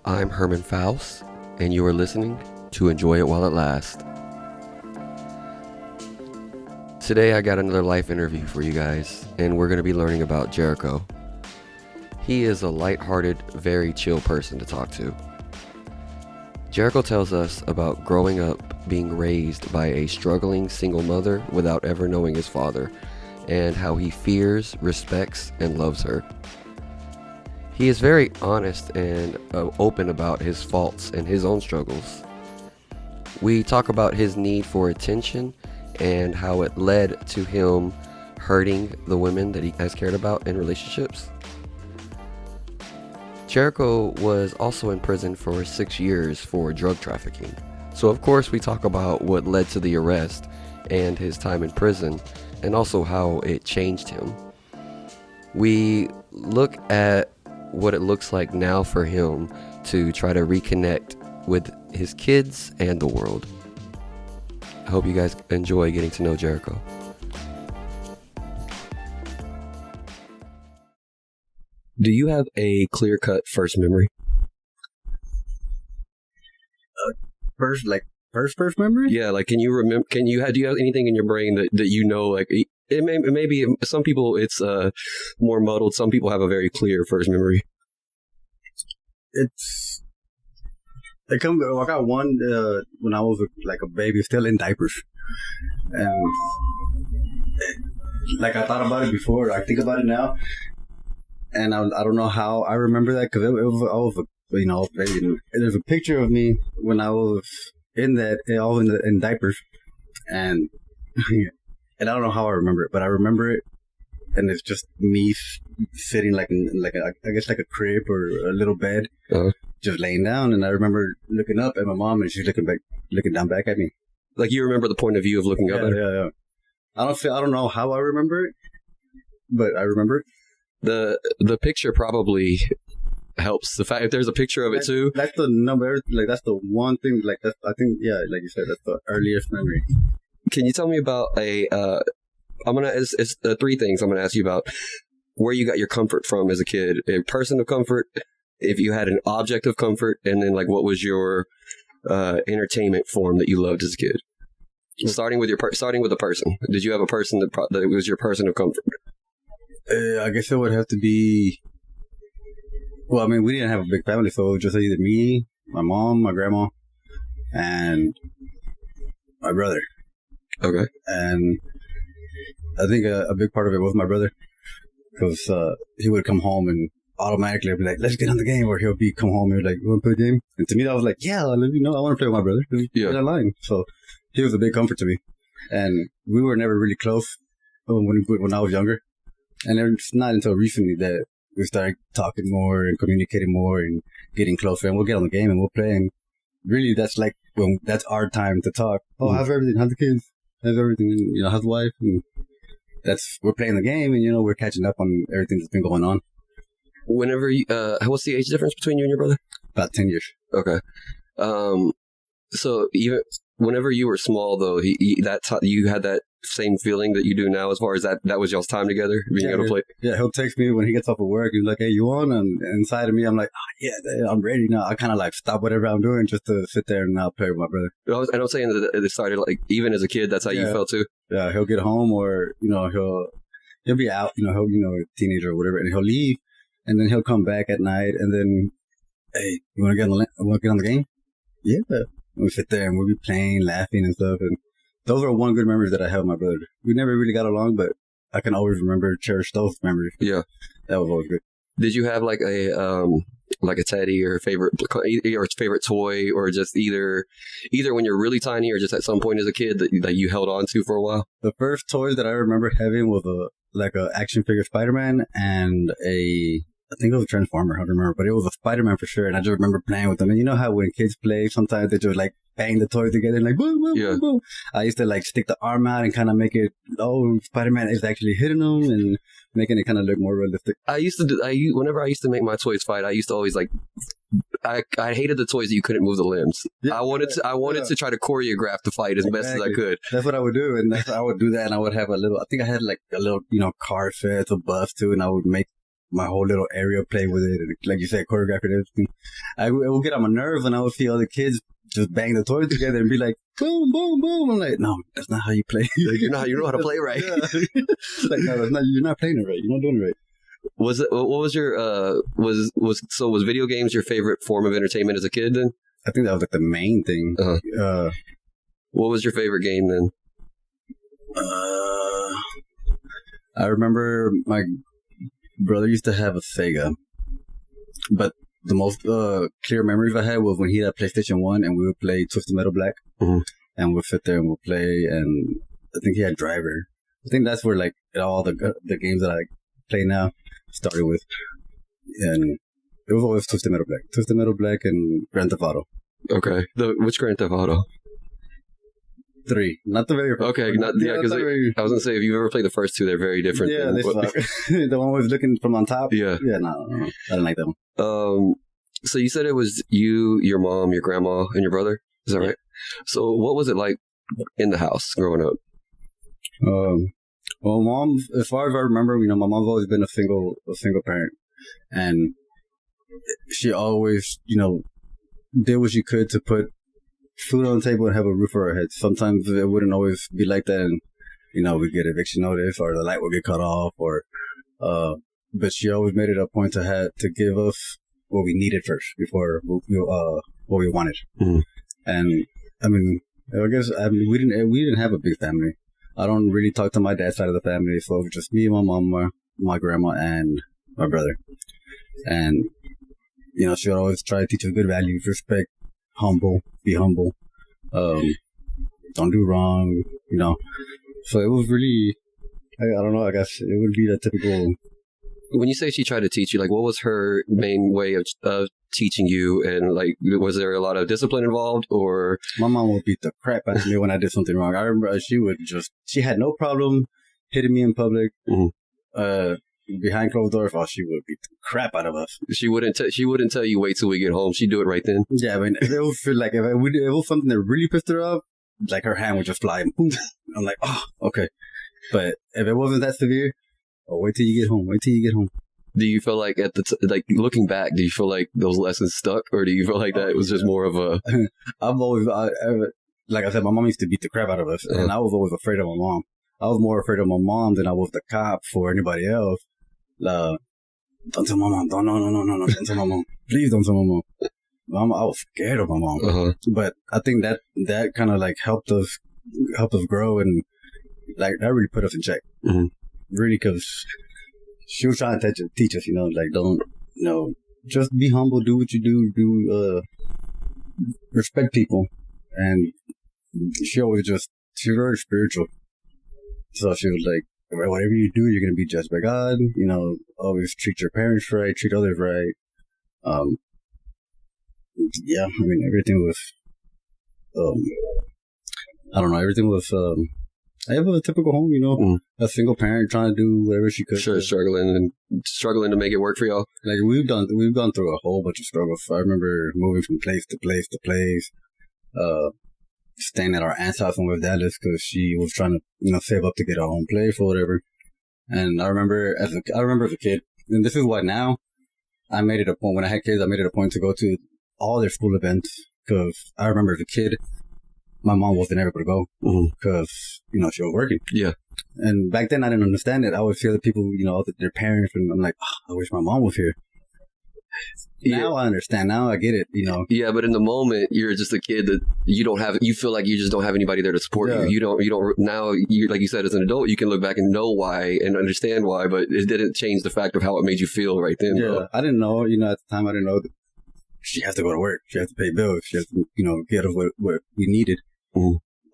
I'm Herman Faust, and you are listening to Enjoy It While It Lasts. Today I got another life interview for you guys, and we're going to be learning about Jericho. He is a lighthearted, very chill person to talk to. Jericho tells us about growing up being raised by a struggling single mother without ever knowing his father, and how he fears, respects, and loves her. He is very honest and open about his faults and his own struggles. We talk about his need for attention and how it led to him hurting the women that he has cared about in relationships. Jericho was also in prison for 6 years for drug trafficking. So of course we talk about what led to the arrest and his time in prison, and also how it changed him. We look at what it looks like now for him to try to reconnect with his kids and the world. I hope you guys enjoy getting to know Jericho. Do you have a clear-cut first memory? First memory? Yeah, like can you remember? Do you have anything in your brain that you know? Like it may be some people it's more muddled. Some people have a very clear first memory. I got one when I was like a baby, still in diapers, and like I thought about it before. I think about it now, and I don't know how I remember that because I was a baby. There's a picture of me when I was in that, all in diapers, and I don't know how I remember it, but I remember it, and it's just me sitting like I guess like a crib or a little bed, just laying down, and I remember looking up at my mom, and she's looking down back at me. Like you remember the point of view of looking up at her? Yeah. I don't know how I remember it, but I remember it. The picture probably helps. The fact if there's a picture of it too. That's the number. Like that's the one thing. Like that's, I think, yeah, like you said, that's the earliest memory. Can you tell me about it's three things I'm gonna ask you about. Where you got your comfort from as a kid, a person of comfort, if you had an object of comfort, and then like what was your entertainment form that you loved as a kid? Starting with a person. Did you have a person that was your person of comfort? I guess it would have to be. Well, I mean, we didn't have a big family, so it was just either me, my mom, my grandma, and my brother. Okay. And I think a big part of it was my brother, because he would come home and automatically be like, "Let's get on the game," or he'll come home and be like, "You want to play the game?" And to me, I was like, "Yeah, I want to play with my brother." Yeah. Online. So he was a big comfort to me, and we were never really close when I was younger, and it's not until recently that we started talking more and communicating more and getting closer, and we'll get on the game and we'll play, and really that's our time to talk. Oh, how's everything? How's the kids? How's everything? How's the wife? And we're playing the game, and we're catching up on everything that's been going on. Whenever you, what's the age difference between you and your brother? About 10 years. Okay. So even whenever you were small, though, you had that same feeling that you do now, as far as that was y'all's time together, being able to play. Yeah, he'll text me when he gets off of work. He's like, "Hey, you on?" And inside of me, I'm like, "Oh, yeah, I'm ready now." I kind of like stop whatever I'm doing just to sit there and now play with my brother. I don't saying that it started like even as a kid. That's how you felt too. Yeah, he'll get home, or he'll be out. He'll a teenager or whatever, and he'll leave, and then he'll come back at night, and then, "Hey, you want to get on the game?" Yeah. We sit there and we'll be playing, laughing and stuff, and those are one good memories that I have with my brother. We never really got along, but I can always cherish those memories. Yeah, that was always good. Did you have like a teddy or favorite toy, or just either when you're really tiny or just at some point as a kid that you held on to for a while? The first toys that I remember having was a action figure Spider-Man and I think it was a Transformer, I don't remember, but it was a Spider-Man for sure, and I just remember playing with them. And you know how when kids play, sometimes they just like bang the toys together and like boom, boom, boom, boom. I used to like stick the arm out and kind of make it, Spider-Man is actually hitting them and making it kind of look more realistic. Whenever I used to make my toys fight, I used to always like, I hated the toys that you couldn't move the limbs. Yeah, I wanted to try to choreograph the fight as best as I could. That's what I would do, and I would do that, and I would have I think I had like a little, car sets of buffs too, and I would make my whole little area, play with it, and, like you said, choreograph it, everything. It would get on my nerves when I would see other kids just bang the toys together and be like, boom, boom, boom. I'm like, no, that's not how you play. Like, you know how to play right. Yeah. Like, no, that's not. You're not playing it right. You're not doing it right. What was your was video games your favorite form of entertainment as a kid then? I think that was like the main thing. What was your favorite game then? I remember my brother used to have a Sega, but the most clear memories I had was when he had PlayStation 1 and we would play Twisted Metal Black, and we'd sit there and we'd play, and I think he had Driver. I think that's where like all the games that I play now started with, and it was always Twisted Metal Black and Grand Theft Auto. Okay, which Grand Theft Auto? 3, not the very first. Okay, because I was gonna say if you ever played the first two, they're very different. Yeah, they suck. The one was looking from on top. Yeah, no, I didn't like that one. So you said it was you, your mom, your grandma, and your brother. Is that right? So what was it like in the house growing up? Well, mom, as far as I remember, my mom's always been a single parent, and she always, did what she could to put food on the table and have a roof over our heads. Sometimes it wouldn't always be like that, and we'd get eviction notice or the light would get cut off, or but she always made it a point to give us what we needed first before what we wanted. And I mean, I guess we didn't have a big family. I don't really talk to my dad's side of the family, so it was just me, my mom, my grandma, and my brother. And she would always try to teach us good values, respect, be humble, don't do wrong, So it was really, I don't know, I guess it would be the typical. When you say she tried to teach you, like, what was her main way of teaching you? And, like, was there a lot of discipline involved, or? My mom would beat the crap out of me when I did something wrong. I remember she had no problem hitting me in public. Behind closed doors, she would beat the crap out of us. She wouldn't tell you wait till we get home. She'd do it right then. Yeah, I mean, it would feel like if it was something that really pissed her off, like her hand would just fly and boom. I'm like, oh, okay. But if it wasn't that severe, wait till you get home. Wait till you get home. Do you feel like looking back, do you feel like those lessons stuck, or do you feel like that it was just more of a? I've always, like I said, my mom used to beat the crap out of us, and I was always afraid of my mom. I was more afraid of my mom than I was the cop for anybody else. Don't tell my mom. No, don't tell my mom. Please don't tell my mom. I was scared of my mom, but I think that kind of like helped us grow, and like that really put us in check. Really, because she was trying to teach us, like don't, just be humble, do what you do, respect people, and she's very spiritual, so she was like, whatever you do, you're going to be judged by God. Always treat your parents right, treat others right. Yeah, I mean, everything was, I don't know, everything was, I have a typical home, a single parent trying to do whatever she could. Sure, struggling to make it work for y'all. Like, we've gone through a whole bunch of struggles. I remember moving from place to place to place, staying at our aunt's house in West Dallas because she was trying to, save up to get our own place or whatever. And I remember as a kid, and this is why now I made it a point, when I had kids, I made it a point to go to all their school events, because I remember as a kid, my mom wasn't able to go because, she was working. Yeah. And back then I didn't understand it. I would see other people, their parents, and I'm like, I wish my mom was here. Now I understand. Now I get it, Yeah, but in the moment, you're just a kid that you feel like you just don't have anybody there to support you. You don't, now, like you said, as an adult, you can look back and know why and understand why, but it didn't change the fact of how it made you feel right then. Yeah, bro. I didn't know, at the time, I didn't know that she has to go to work. She has to pay bills. She has to, get us what we needed.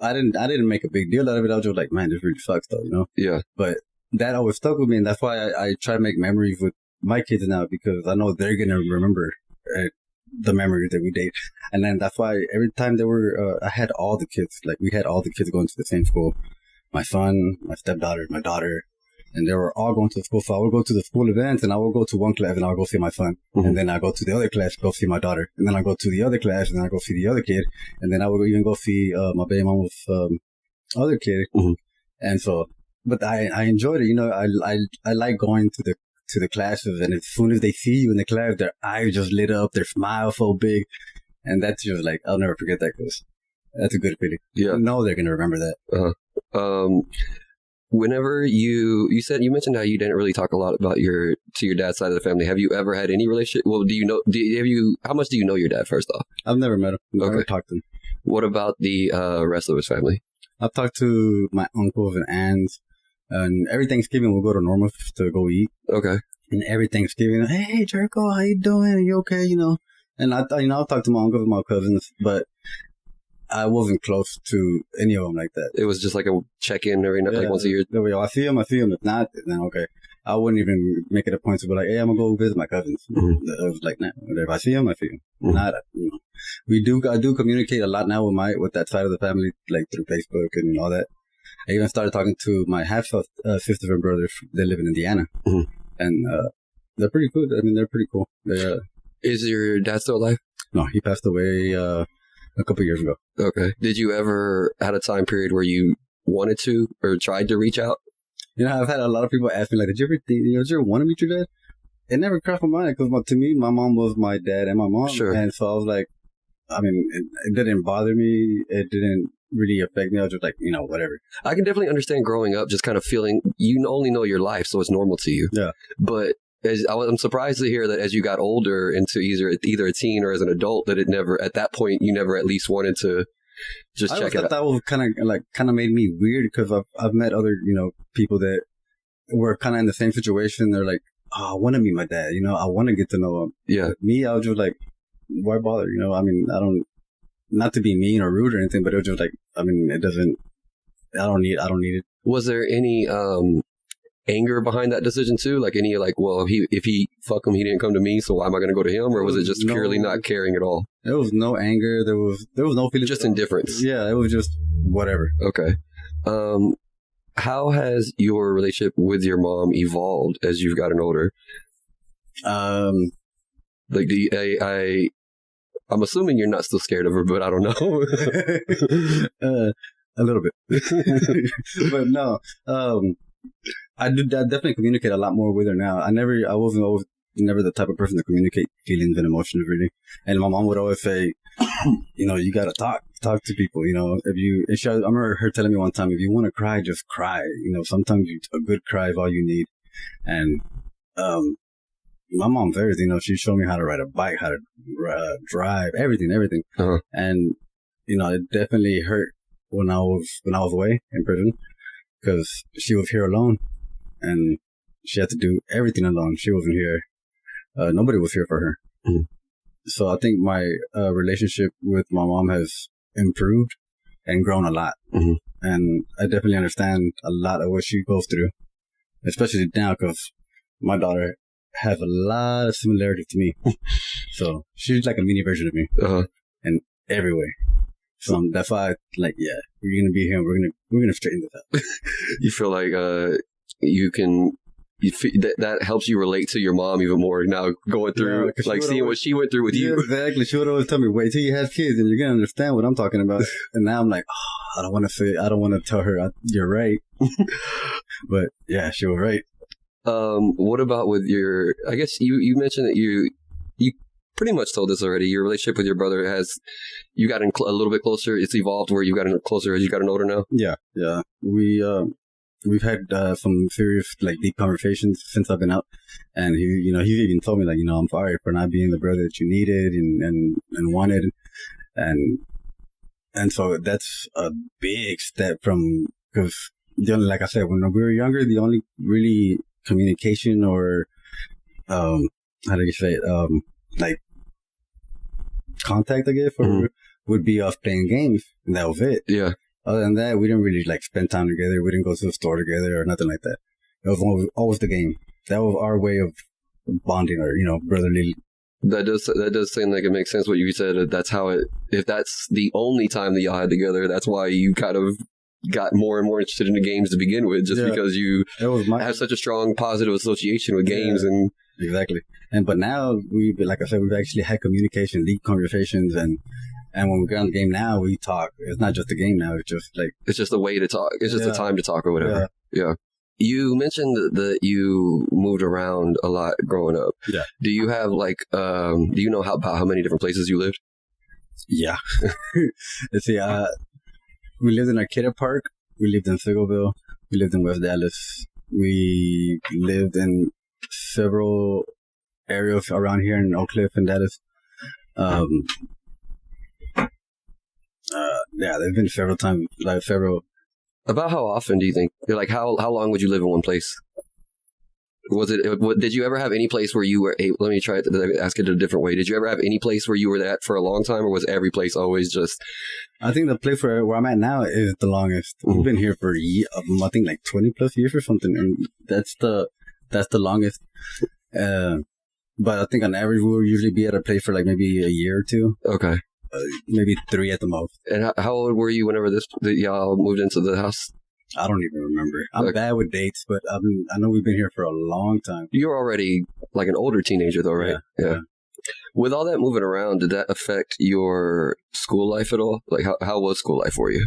I didn't make a big deal out of it. I was just like, man, this really sucks though, Yeah. But that always stuck with me, and that's why I try to make memories with my kids now, because I know they're going to remember the memories that we did. And then that's why every time they were, I had all the kids, like we had all the kids going to the same school. My son, my stepdaughter, my daughter, and they were all going to the school. So I would go to the school events, and I would go to one class and I would go see my son. And then I go to the other class, go see my daughter. And then I go to the other class and I go see the other kid. And then I would even go see my baby mama's other kid. And so, but I enjoyed it. I like going to to the classes, and as soon as they see you in the class, their eyes just lit up, their smile so big, and that's just like, I'll never forget that, because that's a good feeling. Yeah. I know they're gonna remember that. Whenever you mentioned how you didn't really talk a lot about to your dad's side of the family. Have you ever had any relationship? Well, how much do you know your dad, first off? I've never met him. Never Okay. talked to him. What about the rest of his family? I've talked to my uncles and aunts, and every Thanksgiving we'll go to Norma to go eat. Okay. And every Thanksgiving, hey Jericho, how you doing? Are you okay? And I'll talk to my uncles and my cousins, but I wasn't close to any of them like that. It was just like a check-in every night, like once a year. I see them. If not, then okay. I wouldn't even make it a point to be like, hey, I'm gonna go visit my cousins. Mm-hmm. It was like, nah, if I see them, I see them. Mm-hmm. Not, I do communicate a lot now with that side of the family, like through Facebook and all that. I even started talking to my half sister and brothers. They live in Indiana, mm-hmm. and they're pretty good. I mean, they're pretty cool. Is your dad still alive? No, he passed away a couple years ago. Okay. Did you ever had a time period where you wanted to or tried to reach out? I've had a lot of people ask me, like, did you ever want to meet your dad? It never crossed my mind, because to me, my mom was my dad and my mom. Sure. And so I was like, I mean, it didn't bother me. It didn't really affect me. I was just like, whatever. I can definitely understand growing up, just kind of feeling you only know your life, so it's normal to you. Yeah. But I'm surprised to hear that as you got older into either a teen or as an adult, that at that point, you never at least wanted to just check it out. That was kind of made me weird, because I've met other, people that were kind of in the same situation. They're like, oh, I want to meet my dad. I want to get to know him. Yeah. Me, I was just like, why bother? I mean, I don't, not to be mean or rude or anything, but it was just like, I mean, I don't need it. Was there any anger behind that decision too? Like any well, if he fuck him, he didn't come to me, so why am I going to go to him? Or was it just purely not caring at all? There was no anger. There was no feeling. Just indifference. Yeah, it was just whatever. Okay. How has your relationship with your mom evolved as you've gotten older? Like, I'm assuming you're not still scared of her, but I don't know. A little bit, but no. I definitely communicate a lot more with her now. I wasn't always never the type of person to communicate feelings and emotions, really. And my mom would always say, you gotta talk to people. I remember her telling me one time, if you want to cry, just cry. Sometimes a good cry is all you need. And my mom's everything. She showed me how to ride a bike, how to drive, everything. Uh-huh. And it definitely hurt when I was away in prison, because she was here alone, and she had to do everything alone. She wasn't here. Nobody was here for her. Mm-hmm. So I think my relationship with my mom has improved and grown a lot. Mm-hmm. And I definitely understand a lot of what she goes through, especially now, because my daughter has a lot of similarities to me. So she's like a mini version of me, in every way. So that's why, we're gonna be here. And we're gonna straighten this out. You feel like that helps you relate to your mom even more now, going through seeing what she went through with you. Exactly. She would always tell me, "Wait till you have kids, and you're gonna understand what I'm talking about." And now I'm like, I don't want to tell her you're right, but yeah, she was right. What about with your? I guess you mentioned that you pretty much told us already. Your relationship with your brother you gotten a little bit closer. It's evolved where you gotten closer as you gotten older now. Yeah. We've had some serious deep conversations since I've been out, and he even told me I'm sorry for not being the brother that you needed and wanted, and so that's a big step because like I said, when we were younger, the only really communication or how do you say it, contact, I guess, would be us playing games, and that was it. Yeah. Other than that, we didn't really spend time together. We didn't go to the store together or nothing like that. It was always the game. That was our way of bonding, or brotherly. That does seem like it makes sense what you said. That's how it. If that's the only time that y'all had together, that's why you kind of got more and more interested in the games to begin with, just because you have such a strong positive association with games. And exactly. But now like I said, we've actually had communication, deep conversations, and when we get on the game now, we talk. It's not just a game now. It's just it's just a way to talk. It's just a time to talk or whatever. Yeah. You mentioned that you moved around a lot growing up. Yeah. Do you have do you know about how many different places you lived? Yeah. Let's see. We lived in Arcata Park. We lived in Figoville. We lived in West Dallas. We lived in several areas around here in Oak Cliff and Dallas. Yeah, there's been several times, About how often do you think? Like, how long would you live in one place? Did you ever have any place where you were able, let me try to ask it a different way. Did you ever have any place where you were at for a long time, or was every place always just? I think the place where I'm at now is the longest. Mm-hmm. We've been here for I think like 20 plus years or something, and that's the longest. But I think on average we'll usually be at a place for like maybe a year or two. Okay. Maybe 3 at the most. And how old were you whenever y'all moved into the house? I don't even remember. I'm bad with dates, but I know we've been here for a long time. You're already like an older teenager though, right? Yeah. With all that moving around, did that affect your school life at all? Like how was school life for you?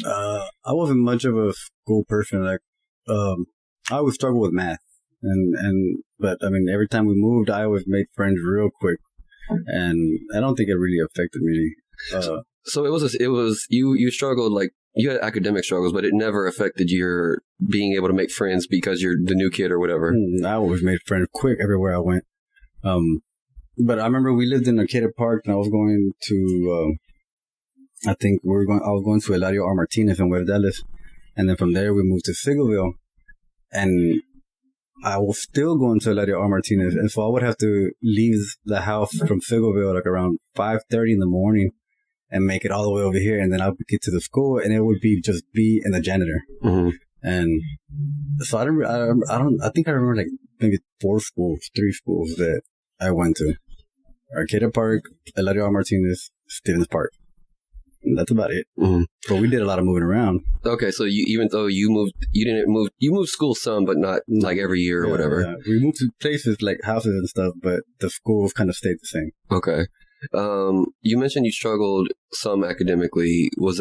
I wasn't much of a school person. Like, I always struggled with math. But I mean, every time we moved, I always made friends real quick. And I don't think it really affected me. So it was you struggled, like you had academic struggles, but it never affected your being able to make friends because you're the new kid or whatever. I always made friends quick everywhere I went. But I remember we lived in Arcata Park, and I was going to, I was going to Eladio R. Martinez in West Dallas, and then from there we moved to Figoville, and I was still going to Eladio R. Martinez, and so I would have to leave the house from Figoville like around 5:30 in the morning and make it all the way over here, and then I would get to the school, and it would be just me and the janitor. Mm-hmm. And so I think I remember like maybe 3 schools that I went to. Arcata Park, Eladio R. Martinez, Stevens Park. And that's about it. Mm-hmm. But we did a lot of moving around. Okay, so even though you moved school some, but not like every year or whatever. Yeah. We moved to places like houses and stuff, but the schools kind of stayed the same. Okay. You mentioned you struggled some academically. Would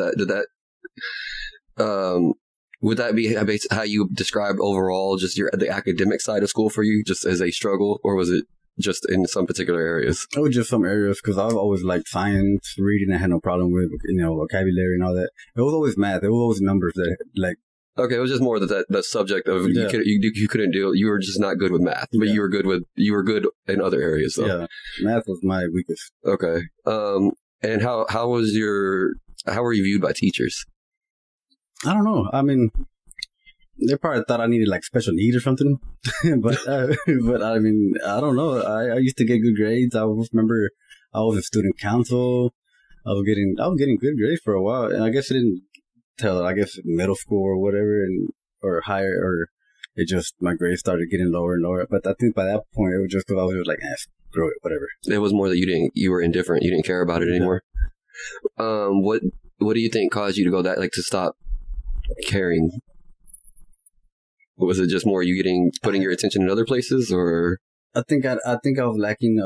that be how you described overall just the academic side of school for you, just as a struggle, or was it just in some particular areas? It was just some areas, because I've always liked science, reading. I had no problem with, vocabulary and all that. It was always math. It was always numbers that, like. Okay, it was just more that the subject of you couldn't deal. You were just not good with math, but you were good in other areas though. Yeah, math was my weakest. Okay. And how were you viewed by teachers? I don't know. I mean, they probably thought I needed like special needs or something, but I mean, I don't know. I used to get good grades. I remember I was in student council. I was getting good grades for a while, and I guess it didn't tell. I guess middle school or whatever, or higher, or it just my grades started getting lower and lower. But I think by that point, it was just because I was just like, screw it, whatever. It was more that you were indifferent. You didn't care about it anymore. What do you think caused you to go to stop caring? Was it just more you putting your attention in other places, or? I think I was lacking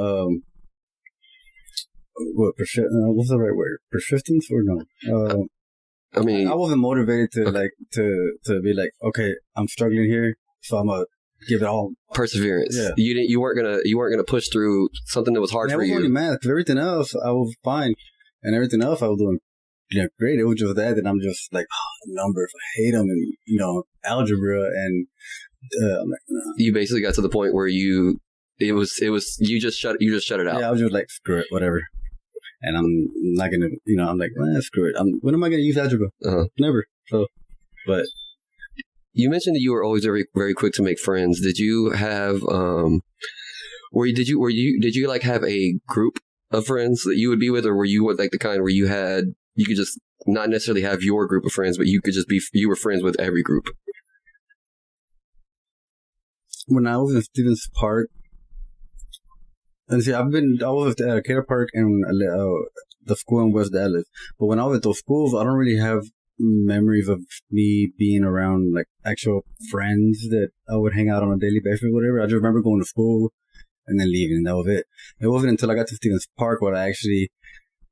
what's the right word? Persistence or no? I mean, I wasn't motivated to be like, okay, I'm struggling here, so I'm gonna give it all. Perseverance. Yeah. You weren't gonna push through something that was hard for you. It was only math. Everything else I was fine, and everything else I was doing great. It was just that I'm just like, numbers, I hate them, and algebra, and I'm like, nah. You basically got to the point where you just shut it out. Yeah, I was just like, screw it, whatever. And I'm not gonna, I'm like, screw it. When am I gonna use algebra? Never. So, but you mentioned that you were always very, very quick to make friends. Did you have, did you like have a group of friends that you would be with, or were you like the kind where you could just not necessarily have your group of friends, but you could just you were friends with every group? When I was in Stevens Park, and see, I was at Arcata Park and the school in West Dallas. But when I was at those schools, I don't really have memories of me being around like actual friends that I would hang out on a daily basis or whatever. I just remember going to school and then leaving, and that was it. It wasn't until I got to Stevens Park where I actually,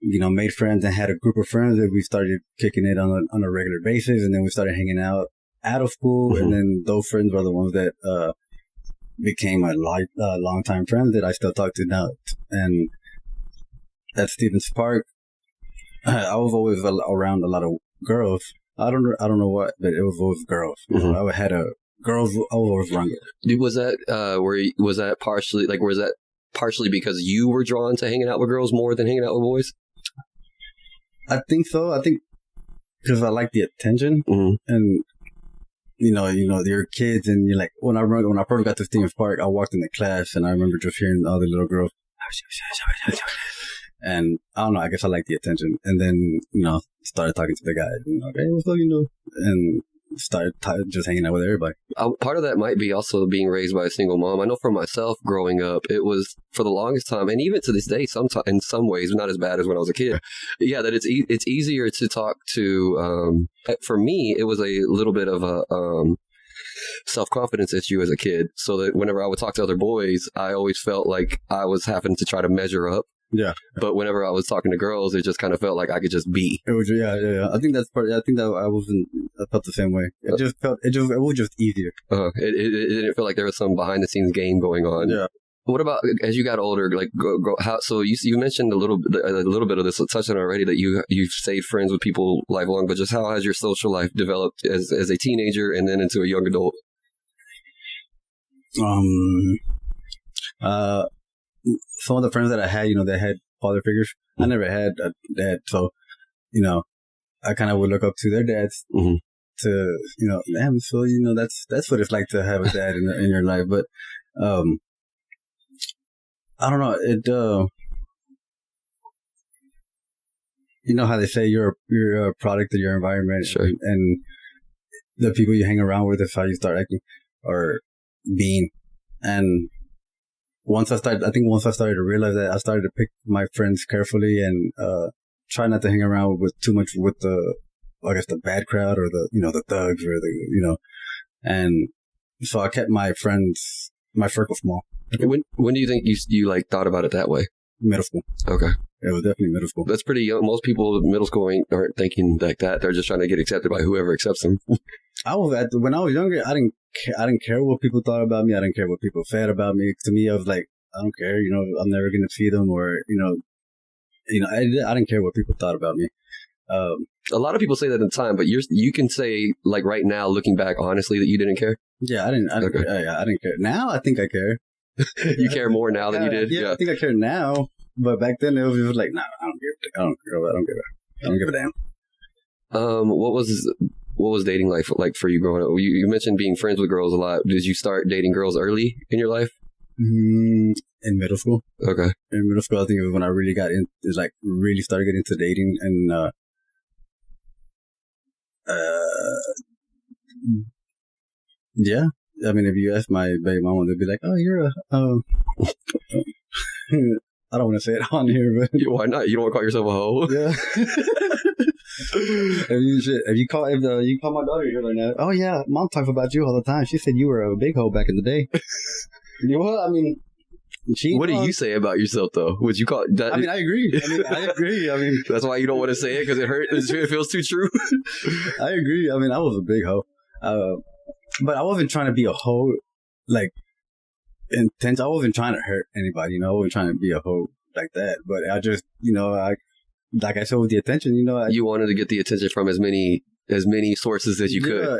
made friends and had a group of friends that we started kicking it on a regular basis, and then we started hanging out out of school, and then those friends were the ones that became my long-time friends that I still talk to now. And at Stevens Park, I was always around a lot of girls. I don't know what, but it was always girls. You know, I had girls. I was always around girls. Was that partially because you were drawn to hanging out with girls more than hanging out with boys? I think so. I think because I like the attention, and you know, you're kids, and you're like, when I first got to Stevens Park, I walked in the class, and I remember just hearing all the little girls, and I don't know, I guess I like the attention, and then, you know, started talking to the guys, and okay, what's up, you know, and started just hanging out with everybody. Part of that might be also being raised by a single mom. I know for myself, growing up, it was for the longest time, and even to this day, sometimes in some ways, not as bad as when I was a kid. Yeah, that it's easier to talk to. For me, it was a little bit of a self-confidence issue as a kid. So that whenever I would talk to other boys, I always felt like I was having to try to measure up. Yeah. But whenever I was talking to girls, it just kind of felt like I could just be. It was, yeah. I think that's part. I think that I felt the same way. It was just easier. It didn't feel like there was some behind the scenes game going on. Yeah. What about as you got older? Like, so you mentioned a little bit of this, touched on already, that you've stayed friends with people lifelong. But just how has your social life developed as a teenager and then into a young adult? Some of the friends that I had, you know, they had father figures. I never had a dad, so, you know, I kind of would look up to their dads to, you know, damn, so, you know, that's what it's like to have a dad in your life. But I don't know, you know how they say you're a product of your environment, sure. And the people you hang around with is how you start acting or being. And once I started to realize that, I started to pick my friends carefully and try not to hang around with too much with the bad crowd or the, you know, the thugs or the, you know, and so I kept my circle small. When do you think you like thought about it that way? Middle school. Okay. It was definitely middle school. That's pretty young. Most people in middle school aren't thinking like that. They're just trying to get accepted by whoever accepts them. When I was younger, I didn't care what people thought about me. I didn't care what people said about me. To me, I was like, I don't care. You know, I'm never going to see them, or I didn't care what people thought about me. A lot of people say that in time, but you can say, like, right now, looking back, honestly, that you didn't care. Yeah, I didn't care. Now I think I care. You care more now than you did. Yeah, I think I care now, but back then it was just like, nah, I don't give a damn. What was dating life like for you growing up? You mentioned being friends with girls a lot. Did you start dating girls early in your life? In middle school. Okay. In middle school, I think it was when I really really started getting into dating, and yeah. I mean, if you ask my baby mama, they'd be like, "Oh, you're a." I don't want to say it on here, but why not? You don't want to call yourself a hoe? Yeah. If you call my daughter here right now, oh yeah, mom talks about you all the time. She said you were a big hoe back in the day. You know what? I mean, what do you say about yourself though? Would you call it that? I mean, I agree. I mean, that's why you don't want to say it, because it hurts. It feels too true. I agree. I mean, I was a big hoe. But I wasn't trying to be a hoe, like, intense. I wasn't trying to hurt anybody, you know. I wasn't trying to be a hoe like that. But I just, you know, like I said, with the attention, you know. You wanted to get the attention from as many sources as you could. Yeah,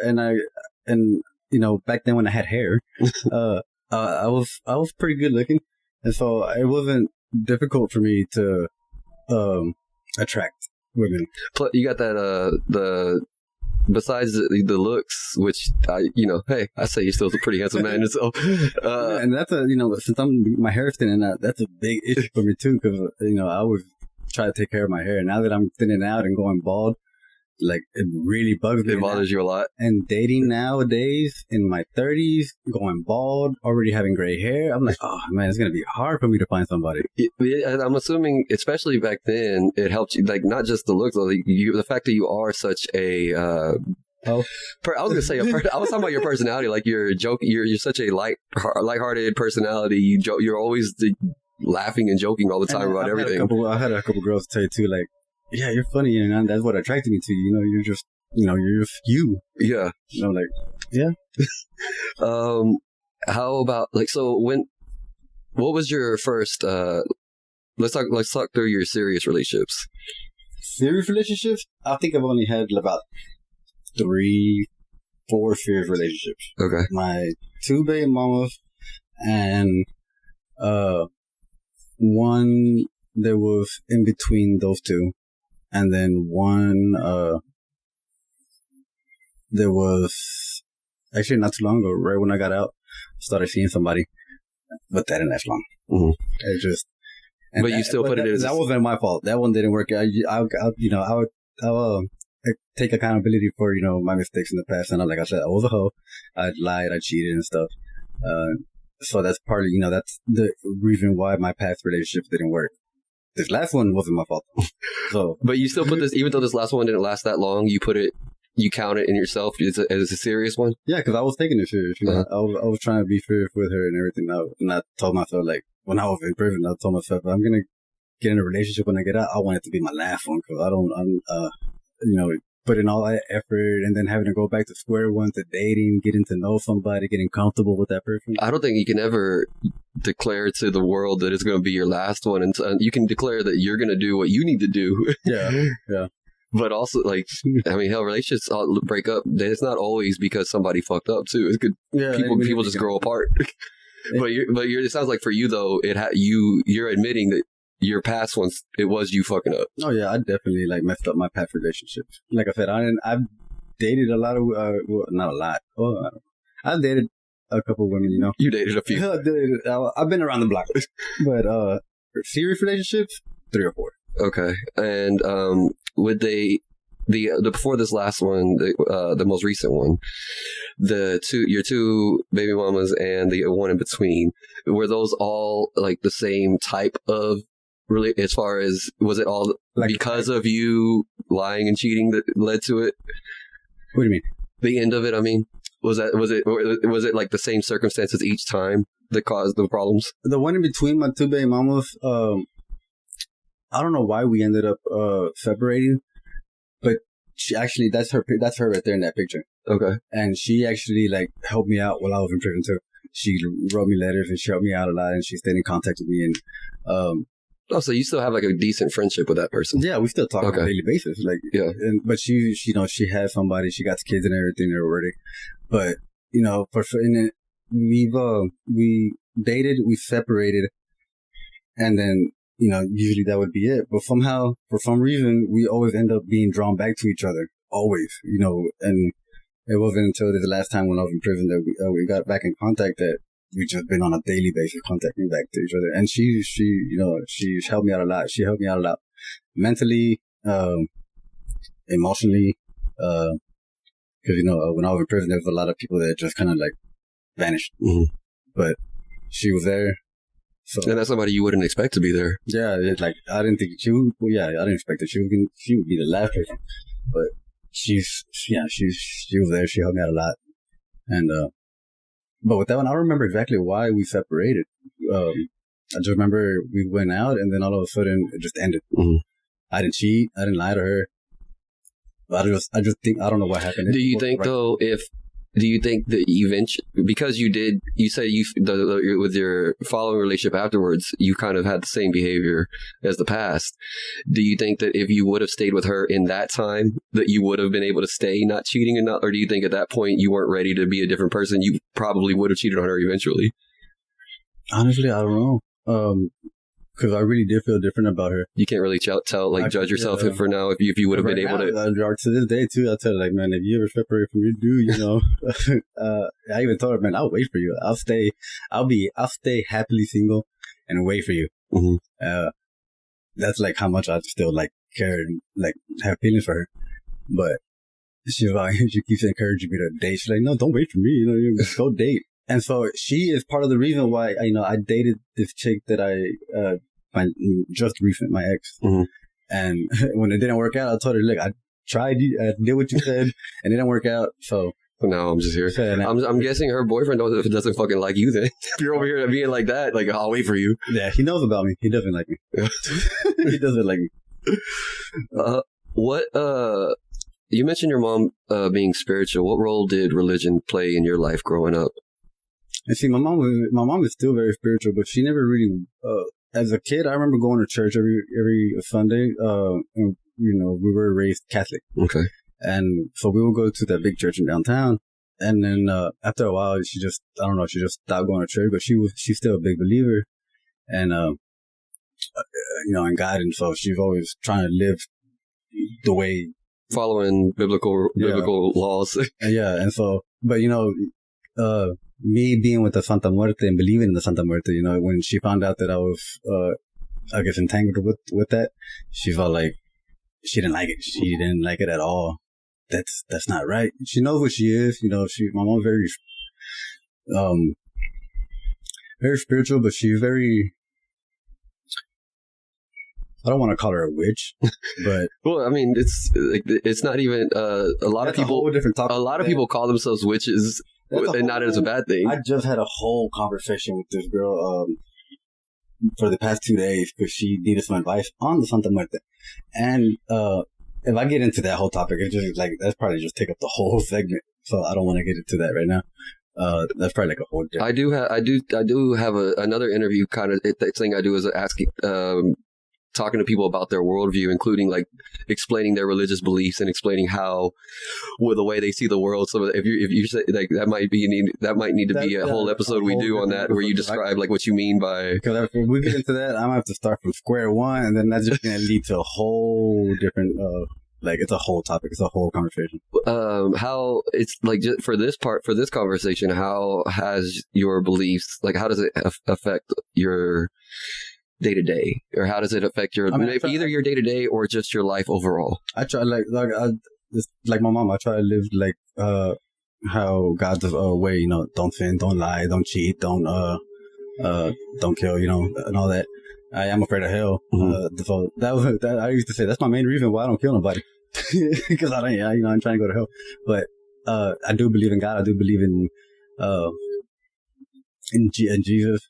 and you know, back then when I had hair, I was pretty good looking. And so it wasn't difficult for me to attract women. Plus, you got that, besides the looks, which hey, I say you're still a pretty handsome man. So, and that's since my hair's thinning out, that's a big issue for me too, because I always try to take care of my hair. Now that I'm thinning out and going bald, like, it really bugs me. It bothers you a lot. And dating nowadays, in my 30s, going bald, already having gray hair, I'm like, oh man, it's gonna be hard for me to find somebody. I'm assuming, especially back then, it helped you, like, not just the looks, like, the fact that you are such a I was gonna say I was talking about your personality. Like, you're such a lighthearted personality. You're always laughing and joking all the time about everything. I had a couple girls tell you too, like, yeah, you're funny, and that's what attracted me to you. You know, you're just you're just you. Yeah. Like, yeah. How about what was your first, let's talk through your serious relationships. Serious relationships? I think I've only had about 3-4 serious relationships. Okay. My 2 baby mamas and one that was in between those 2, and then one that was actually not too long ago, right when I got out, started seeing somebody, but that didn't last long. Mm-hmm. It just. But you still put it as... That wasn't my fault. That one didn't work. I'll take accountability for, my mistakes in the past. And like I said, I was a hoe. I lied, I cheated and stuff. So that's partly, that's the reason why my past relationships didn't work. This last one wasn't my fault. So, but you still put this, even though this last one didn't last that long, you count it in yourself as a serious one? Yeah, because I was taking it serious. I was trying to be serious with her and everything. And I told myself, like, when I was in prison, I told myself, if I'm going to get in a relationship when I get out, I want it to be my last one, because I'm putting all that effort and then having to go back to square one to dating, getting to know somebody, getting comfortable with that person. I don't think you can ever declare to the world that it's going to be your last one. And you can declare that you're going to do what you need to do. Yeah, yeah. But also, like, I mean, hell, relationships break up. It's not always because somebody fucked up, too. It's good. Yeah, people just grow apart. It sounds like for you, though, you're admitting that your past ones, it was you fucking up. Oh, yeah, I definitely, messed up my past relationships. Like I said, I've dated a lot of, not a lot. I've dated a couple of women, You dated a few. I've been around the block. But serious relationships, 3 or 4. Okay. And would they, the before this last one, the most recent one, your 2 baby mamas and the one in between, were those all like the same type of, really, as far as, was it all because of you lying and cheating that led to it? What do you mean? The end of it, I mean, was it like the same circumstances each time that caused the problems? The one in between my 2 baby mamas, I don't know why we ended up separating, but she actually, that's her right there in that picture. Okay. And she actually helped me out while I was in prison too. She wrote me letters and she helped me out a lot, and she stayed in contact with me. And so you still have a decent friendship with that person? Yeah, we still talk on a daily basis. Yeah. But she she had somebody, she got kids and everything already. But we dated, we separated, and then usually that would be it. But somehow, for some reason, we always end up being drawn back to each other. Always, and it wasn't until the last time when I was in prison that we got back in contact, that we just been on a daily basis contacting back to each other. And she helped me out a lot. She helped me out a lot mentally, emotionally, because when I was in prison, there was a lot of people that just kind of vanished. Mm-hmm. But she was there. So, and that's somebody you wouldn't expect to be there. Yeah, I didn't think she would. Well, yeah, I didn't expect that she would be the last person. But she was there. She helped me out a lot. And but with that one, I don't remember exactly why we separated. I just remember we went out, and then all of a sudden it just ended. Mm-hmm. I didn't cheat. I didn't lie to her. But I just think, I don't know what happened. Do you think that eventually, because you said with your following relationship afterwards, you kind of had the same behavior as the past. Do you think that if you would have stayed with her in that time, that you would have been able to stay not cheating or do you think at that point you weren't ready to be a different person? You probably would have cheated on her eventually. Honestly, I don't know. Because I really did feel different about her. You can't really judge yourself for now if you would have been able to. To this day too, I tell her man, if you ever separate from your dude, I even told her, man, I'll wait for you. I'll stay happily single and wait for you. Mm-hmm. That's how much I still care and have feelings for her. But she keeps encouraging me to date. She's like, no, don't wait for me. You go date. And so she is part of the reason why I dated this chick that my ex. Mm-hmm. And when it didn't work out, I told her, look, I tried, I did what you said, and it didn't work out. So now I'm just here. I'm guessing her boyfriend doesn't fucking like you then. If you're over here being like that, I'll wait for you. Yeah, he knows about me. He doesn't like me. He doesn't like me. you mentioned your mom being spiritual. What role did religion play in your life growing up? And see, my mom is still very spiritual, but she never really. As a kid, I remember going to church every Sunday. And, we were raised Catholic. Okay. And so we would go to that big church in downtown. And then after a while, she just stopped going to church. But she's still a big believer, and in God. And so she's always trying to live the way, following biblical laws. And so, but me being with the Santa Muerte and believing in the Santa Muerte, when she found out that I was, I guess, entangled with that, she felt like she didn't like it. She didn't like it at all. That's not right. She knows what she is. My mom's very, very spiritual, but she's very, I don't want to call her a witch, but well, I mean, it's not even a lot of people. A lot of people call themselves witches, and not as a bad thing. I just had a whole conversation with this girl for the past 2 days because she needed some advice on the Santa Muerte, and if I get into that whole topic, it's just like that's probably just take up the whole segment. So I don't want to get into that right now. That's probably like a whole different. I do have another interview kind of thing I do is asking. Talking to people about their worldview, including like explaining their religious beliefs and explaining how, with the way they see the world. So if you say like that might need to be a whole episode we do on that where you describe like what you mean by. Because if we get into that, I'm gonna have to start from square one, and then that's just gonna lead to a whole different. It's a whole topic. It's a whole conversation. How it's like just for this conversation, how has your beliefs how does it affect your day to day, or how does it affect your either your day to day or just your life overall? I try like my mom. I try to live like how God's way. Don't sin, don't lie, don't cheat, don't kill. And all that. I am afraid of hell. Mm-hmm. So that I used to say that's my main reason why I don't kill nobody because I don't. I'm trying to go to hell. But I do believe in God. I do believe in Jesus.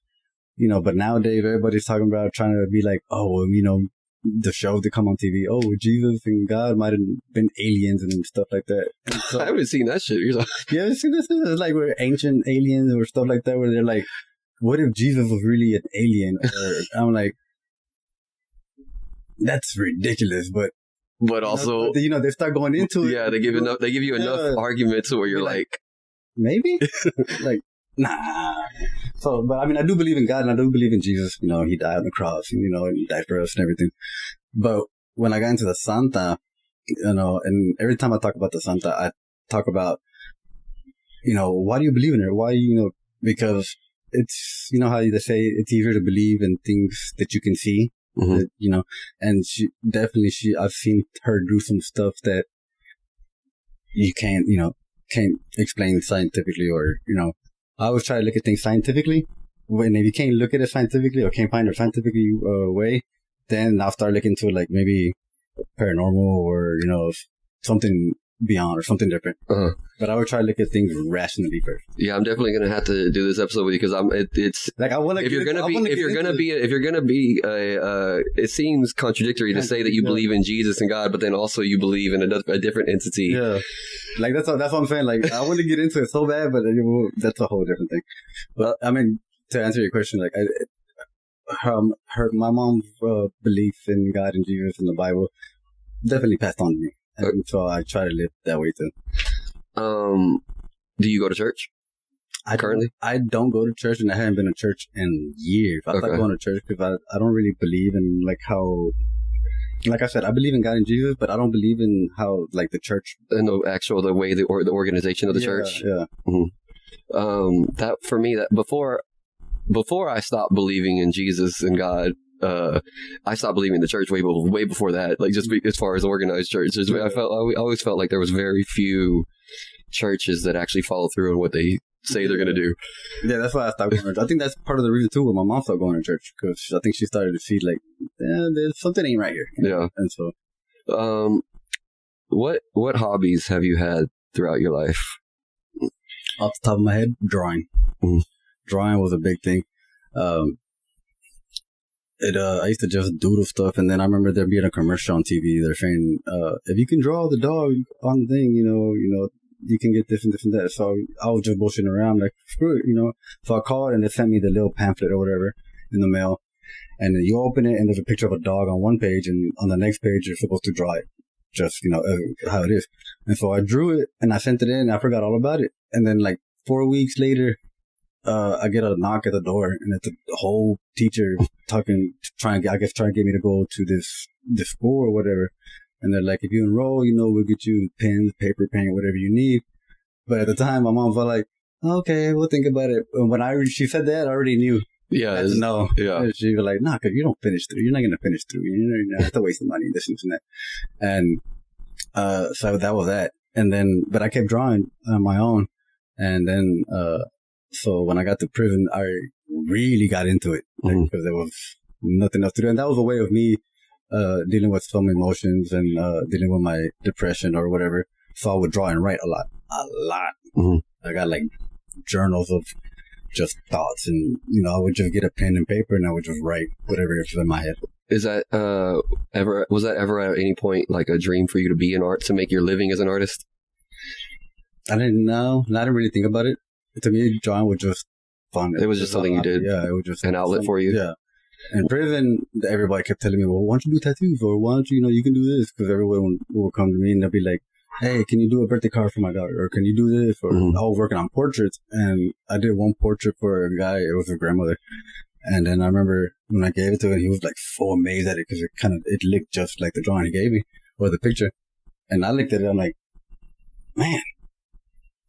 But nowadays everybody's talking about trying to be like, the shows that come on TV. Oh, Jesus and God might have been aliens and stuff like that. So, I haven't seen that shit. Yeah, see, this is like we're ancient aliens or stuff like that, where they're like, what if Jesus was really an alien? Or, I'm like, that's ridiculous, but also, they start going into it. Yeah, they give you enough arguments where you're like maybe, like. Nah. So, but I mean, I do believe in God and I do believe in Jesus. He died on the cross, and he died for us and everything. But when I got into the Santa, and every time I talk about the Santa, I talk about, why do you believe in her? Why, because it's, how they say it's easier to believe in things that you can see, mm-hmm. And I've seen her do some stuff that you can't explain scientifically or, I always try to look at things scientifically. When if you can't look at it scientifically or can't find a scientific way, then I'll start looking to like maybe paranormal or something beyond or something different. Uh-huh. But I would try to look at things rationally first. Yeah, I'm definitely gonna have to do this episode with you because it's like I want to. If you're gonna be it seems contradictory to say that you believe in Jesus and God, but then also you believe in a different entity. Yeah. Like that's what I'm saying. Like I want to get into it so bad, but that's a whole different thing. But I mean, to answer your question, like my mom's belief in God and Jesus and the Bible definitely passed on to me, and so I try to live that way too. Do you go to church? Currently, I don't go to church, and I haven't been to church in years. I stopped going to church because I don't really believe in like how. Like I said, I believe in God and Jesus, but I don't believe in how, like, the church... And the way the organization of the church? Yeah. Mm-hmm. That, for me, that before I stopped believing in Jesus and God, I stopped believing in the church way before that. Like, just as far as organized churches. I always felt like there was very few churches that actually follow through on what they say they're going to do. Yeah, that's why I stopped going to church. I think that's part of the reason, too, when my mom stopped going to church, because I think she started to see, like, there's something ain't right here. Yeah. And so... What hobbies have you had throughout your life? Off the top of my head, drawing. Mm. Drawing was a big thing. I used to just doodle stuff, and then I remember there being a commercial on TV. They're saying, if you can draw the dog on the thing, you can get this and this and that. So I was just bullshitting around, like, screw it. So I called, and they sent me the little pamphlet or whatever in the mail. And then you open it, and there's a picture of a dog on one page, and on the next page, you're supposed to draw it. Just, how it is. And so I drew it, and I sent it in, and I forgot all about it. And then, like, 4 weeks later, I get a knock at the door, and it's a whole teacher trying to get me to go to this school or whatever. And they're like, if you enroll, we'll get you pens, paper, paint, whatever you need. But at the time, my mom was like, okay, we'll think about it. And when she said that, I already knew. Yeah. No. Yeah. She was like, nah, because you don't finish through. You're not going to finish through. You're going to have to waste the money, this and that. And so that was that. And then, but I kept drawing on my own. And then, so when I got to prison, I really got into it because there was nothing else to do. And that was a way of me dealing with some emotions and dealing with my depression or whatever. So I would draw and write a lot. Mm-hmm. I got like journals of just thoughts, and I would just get a pen and paper and I would just write whatever is in my head. Was that ever at any point like a dream for you to be an art, to make your living as an artist? I didn't know. I didn't really think about it. To me, drawing was just fun. It was just something you did. Yeah, it was just an outlet for you. Yeah. In prison, everybody kept telling me, well, why don't you do tattoos? Or why don't you, you can do this? Because everyone will come to me and they'll be like, hey, can you do a birthday card for my daughter? Or can you do this? Or I was working on portraits, and I did one portrait for a guy. It was a grandmother. And then I remember when I gave it to him, he was like so amazed at it because it looked just like the drawing he gave me or the picture. And I looked at it, I'm like, man,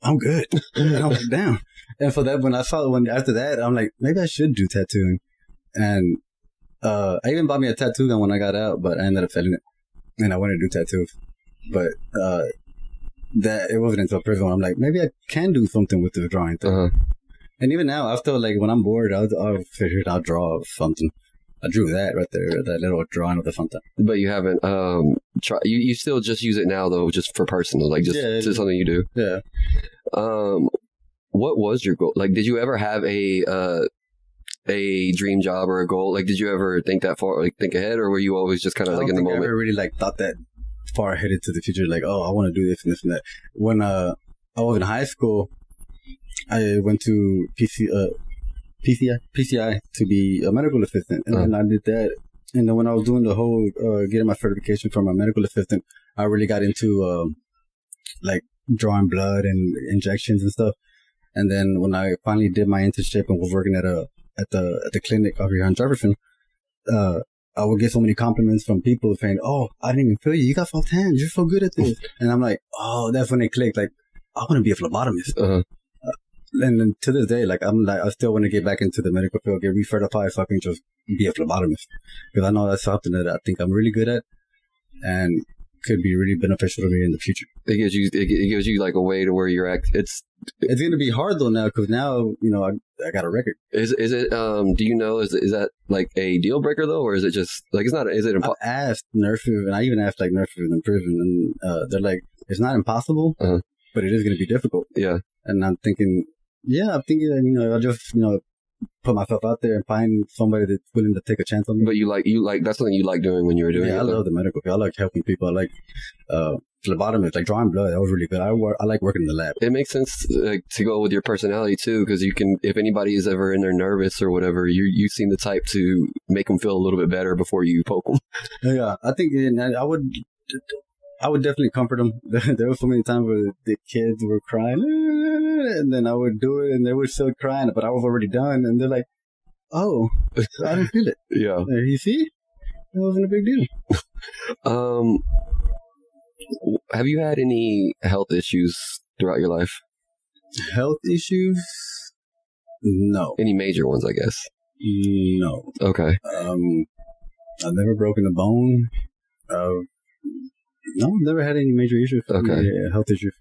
I'm good. And I'm like, damn. And for that, when I saw it, after that, I'm like, maybe I should do tattooing. And I even bought me a tattoo gun when I got out, but I ended up selling it. And I wanted to do tattoos. But that it wasn't until prison when I'm like, maybe I can do something with this drawing thing. Uh-huh. And even now, after like when I'm bored, I'll draw something. I drew that right there, that little drawing of the Fanta. But you haven't you still just use it now though, just for personal, like just something you do. Yeah. What was your goal? Like, did you ever have a dream job or a goal? Like, did you ever think that far, like think ahead, or were you always just kind of like in the moment? I never really like thought that far ahead into the future. Like, oh, I want to do this and this and that. When I was in high school, I went to PCI to be a medical assistant, and then I did that. And then when I was doing the whole getting my certification for my medical assistant, I really got into like drawing blood and injections and stuff. And then when I finally did my internship and was working at the clinic over here on Jefferson, I would get so many compliments from people saying, "Oh, I didn't even feel you. You got soft hands. You're so good at this." And I'm like, "Oh, that's when it clicked. Like, I want to be a phlebotomist." Uh-huh. And then to this day, like I still want to get back into the medical field, get recertified, so I can just be a phlebotomist, because I know that's something that I think I'm really good at, and could be really beneficial to me in the future. It gives you like a way to where you're at. It's gonna be hard though now, because now I got a record. Is it do you know is that like a deal breaker though, or is it just like it's not? Is it impossible? I asked nurses, and I even asked like nurses in prison, and they're like, it's not impossible, but it is gonna be difficult. Yeah. And I'm thinking I'll just put myself out there and find somebody that's willing to take a chance on me. But you like that's something you like doing when you were doing it. Yeah, I love the medical field. I like helping people. I like phlebotomist, like drawing blood. That was really good. I like working in the lab. It makes sense to go with your personality too, because you can, if anybody is ever in there nervous or whatever, you seem the type to make them feel a little bit better before you poke them. Yeah, I think I would definitely comfort them. There were so many times where the kids were crying, and then I would do it, and they were still crying, but I was already done, and they're like, "Oh, I didn't feel it." Yeah. You see? It wasn't a big deal. Have you had any health issues throughout your life? Health issues? No. Any major ones, I guess? No. Okay. I've never broken a bone. No, I've never had any major issues. Okay. Health issues.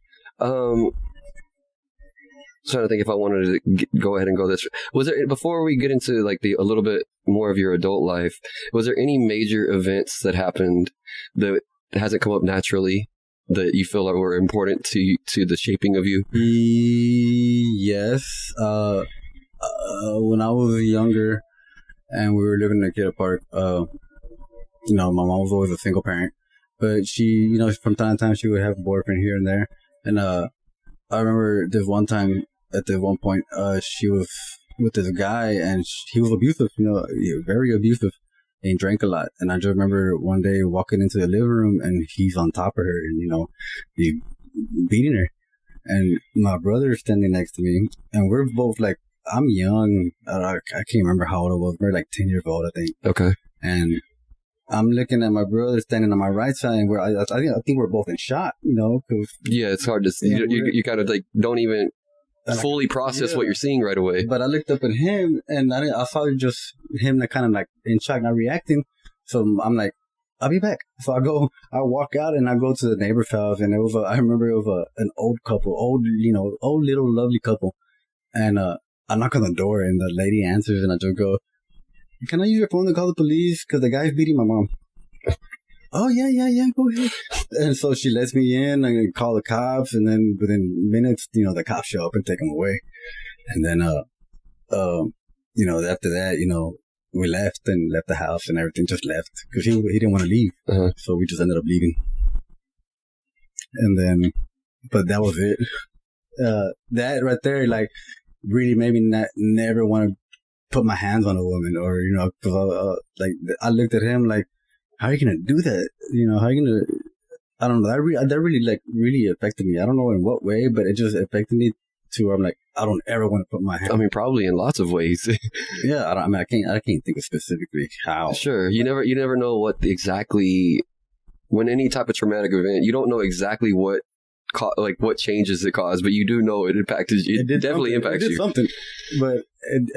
Trying to think if I wanted to go ahead and go this. Was there, before we get into like a little bit more of your adult life, was there any major events that happened that hasn't come up naturally that you feel like were important to the shaping of you? Yes. When I was younger, and we were living in a kid park. My mom was always a single parent, but she, from time to time she would have a boyfriend here and there. And I remember this one time at the one point, she was with this guy, and he was abusive. Very abusive. And he drank a lot. And I just remember one day walking into the living room, and he's on top of her, and he beating her. And my brother is standing next to me, and we're both like, I'm young. I can't remember how old I was. We're like 10 years old, I think. Okay. And I'm looking at my brother standing on my right side, and I think we're both in shock, Cause, yeah, it's hard to see. You kind of like don't even fully process what you're seeing right away. But I looked up at him, and I saw just him like kind of like in shock, not reacting. So I'm like, I'll be back. So I walk out and I go to the neighbor's house, and I remember it was an old couple, old little lovely couple. And I knock on the door, and the lady answers, and I just go, "Can I use your phone to call the police? Because the guy's beating my mom." Oh, yeah, go ahead. And so she lets me in and call the cops, and then within minutes, the cops show up and take him away. And then, after that, we left the house, and everything just left because he didn't want to leave. Uh-huh. So we just ended up leaving. And then, but that was it. That right there, like, really made me never want to put my hands on a woman, or, because I looked at him like, how are you going to do that? How are you going to, I don't know. That really, like, really affected me. I don't know in what way, but it just affected me to where I'm like, I don't ever want to put my hand. I mean, probably in lots of ways. Yeah. I can't think of specifically how. Sure. You never know when any type of traumatic event, you don't know exactly what changes it caused, but you do know it impacted you. It definitely impacts you. Something. But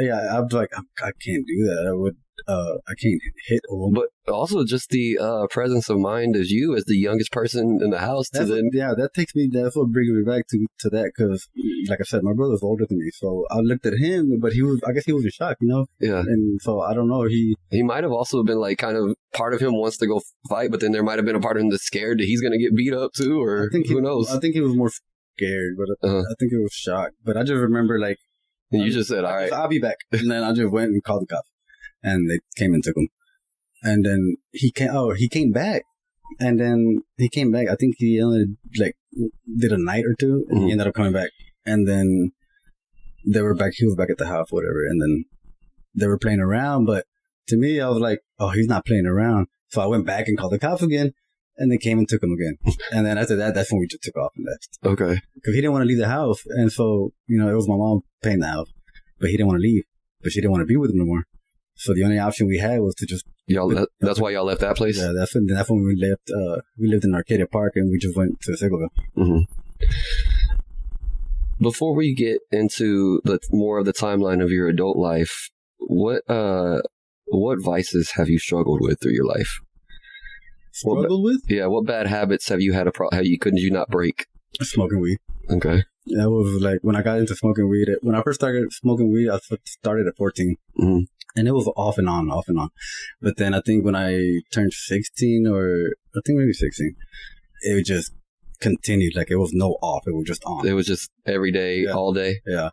I was like, I can't do that. I can't hit a woman. But also just the presence of mind as the youngest person in the house. That takes me. That's what brings me back to that, because, like I said, my brother's older than me, so I looked at him, but I guess he was in shock, Yeah. And so I don't know. He might have also been like kind of part of him wants to go fight, but then there might have been a part of him that's scared that he's going to get beat up too, or who knows? I think he was more scared, but I think it was shock. But I just remember like, and you just said, "All right, I'll be back," and then I just went and called the cops. And they came and took him. And then he came back. And then he came back. I think he only did a night or two, and he ended up coming back. And then he was back at the house, whatever. And then they were playing around. But to me, I was like, oh, he's not playing around. So I went back and called the cops again, and they came and took him again. And then after that, that's when we just took off and left. Okay. Because he didn't want to leave the house. And so, it was my mom paying the house. But he didn't want to leave. But she didn't want to be with him no more. So the only option we had was to just... That's why y'all left that place? Yeah, that's when we left. We lived in Arcadia Park, and we just went to Segovia. Mm-hmm. Before we get into more of the timeline of your adult life, what vices have you struggled with through your life? Struggled with? Yeah, what bad habits have you had could you not break? Smoking weed. Okay. That was like when I got into smoking weed. When I first started smoking weed, I started at 14. Mm-hmm. And it was off and on. But then I think when I turned 16, or I think maybe 16, it just continued. Like, it was no off. It was just on. It was just every day, all day? Yeah.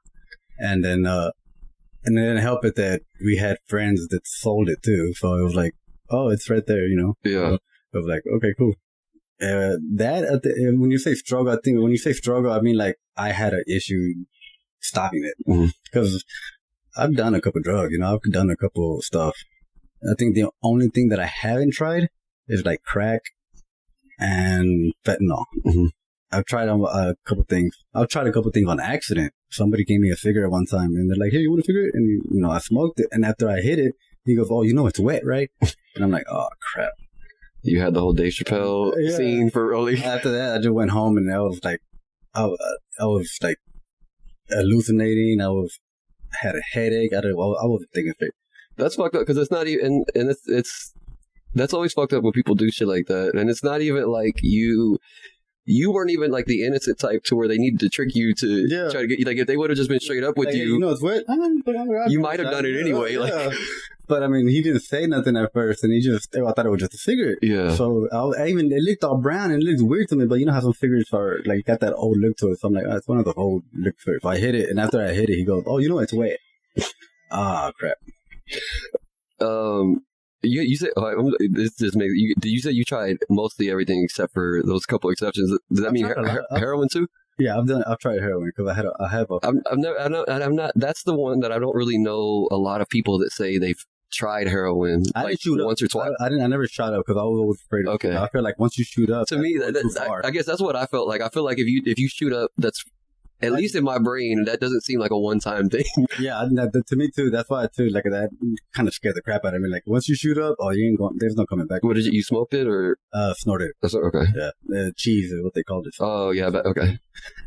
And then it didn't help it that we had friends that sold it too. So it was like, oh, it's right there, Yeah. So I was like, okay, cool. When you say struggle, I mean, like, I had an issue stopping it. Because I've done a couple drugs, I've done a couple stuff. I think the only thing that I haven't tried is like crack and fentanyl. Mm-hmm. I've tried a couple things. I've tried a couple things on accident. Somebody gave me a cigarette one time, and they're like, "Hey, you want a cigarette?" And I smoked it. And after I hit it, he goes, "Oh, it's wet, right?" And I'm like, "Oh, crap." You had the whole Dave Chappelle scene for early. After that, I just went home, and I was like, hallucinating. Had a headache. I wasn't thinking straight. That's fucked up, because it's not even, and it's that's always fucked up when people do shit like that. And it's not even like you weren't even like the innocent type to where they needed to trick you to try to get you. Like, if they would have just been straight up with you, it's wet. You might have done it anyway. Like, but I mean, he didn't say nothing at first, and I thought it was just a cigarette. Yeah. So it looked all brown and it looked weird to me, but you know how some cigarettes are like got that old look to it. So I'm like, it's one of the old look to it. So I hit it, and after I hit it, he goes, "Oh, it's wet." Ah, crap. You said this just makes you. Did you say you tried mostly everything except for those couple exceptions? Does that mean heroin too? Yeah, I've tried heroin because I have a. I'm not. That's the one that I don't really know a lot of people that say they've tried heroin like once or twice. I never shot up because I was always afraid. Okay, I feel like once you shoot up, to me, I guess that's what I felt like. I feel like if you shoot up, that's. At least in my brain, that doesn't seem like a one-time thing. Yeah, to me too. That's why too. Like that kind of scared the crap out of me. Like once you shoot up, you ain't going. There's no coming back. What did you smoked it or snorted? That's okay. Yeah, cheese is what they called it. Oh yeah, okay.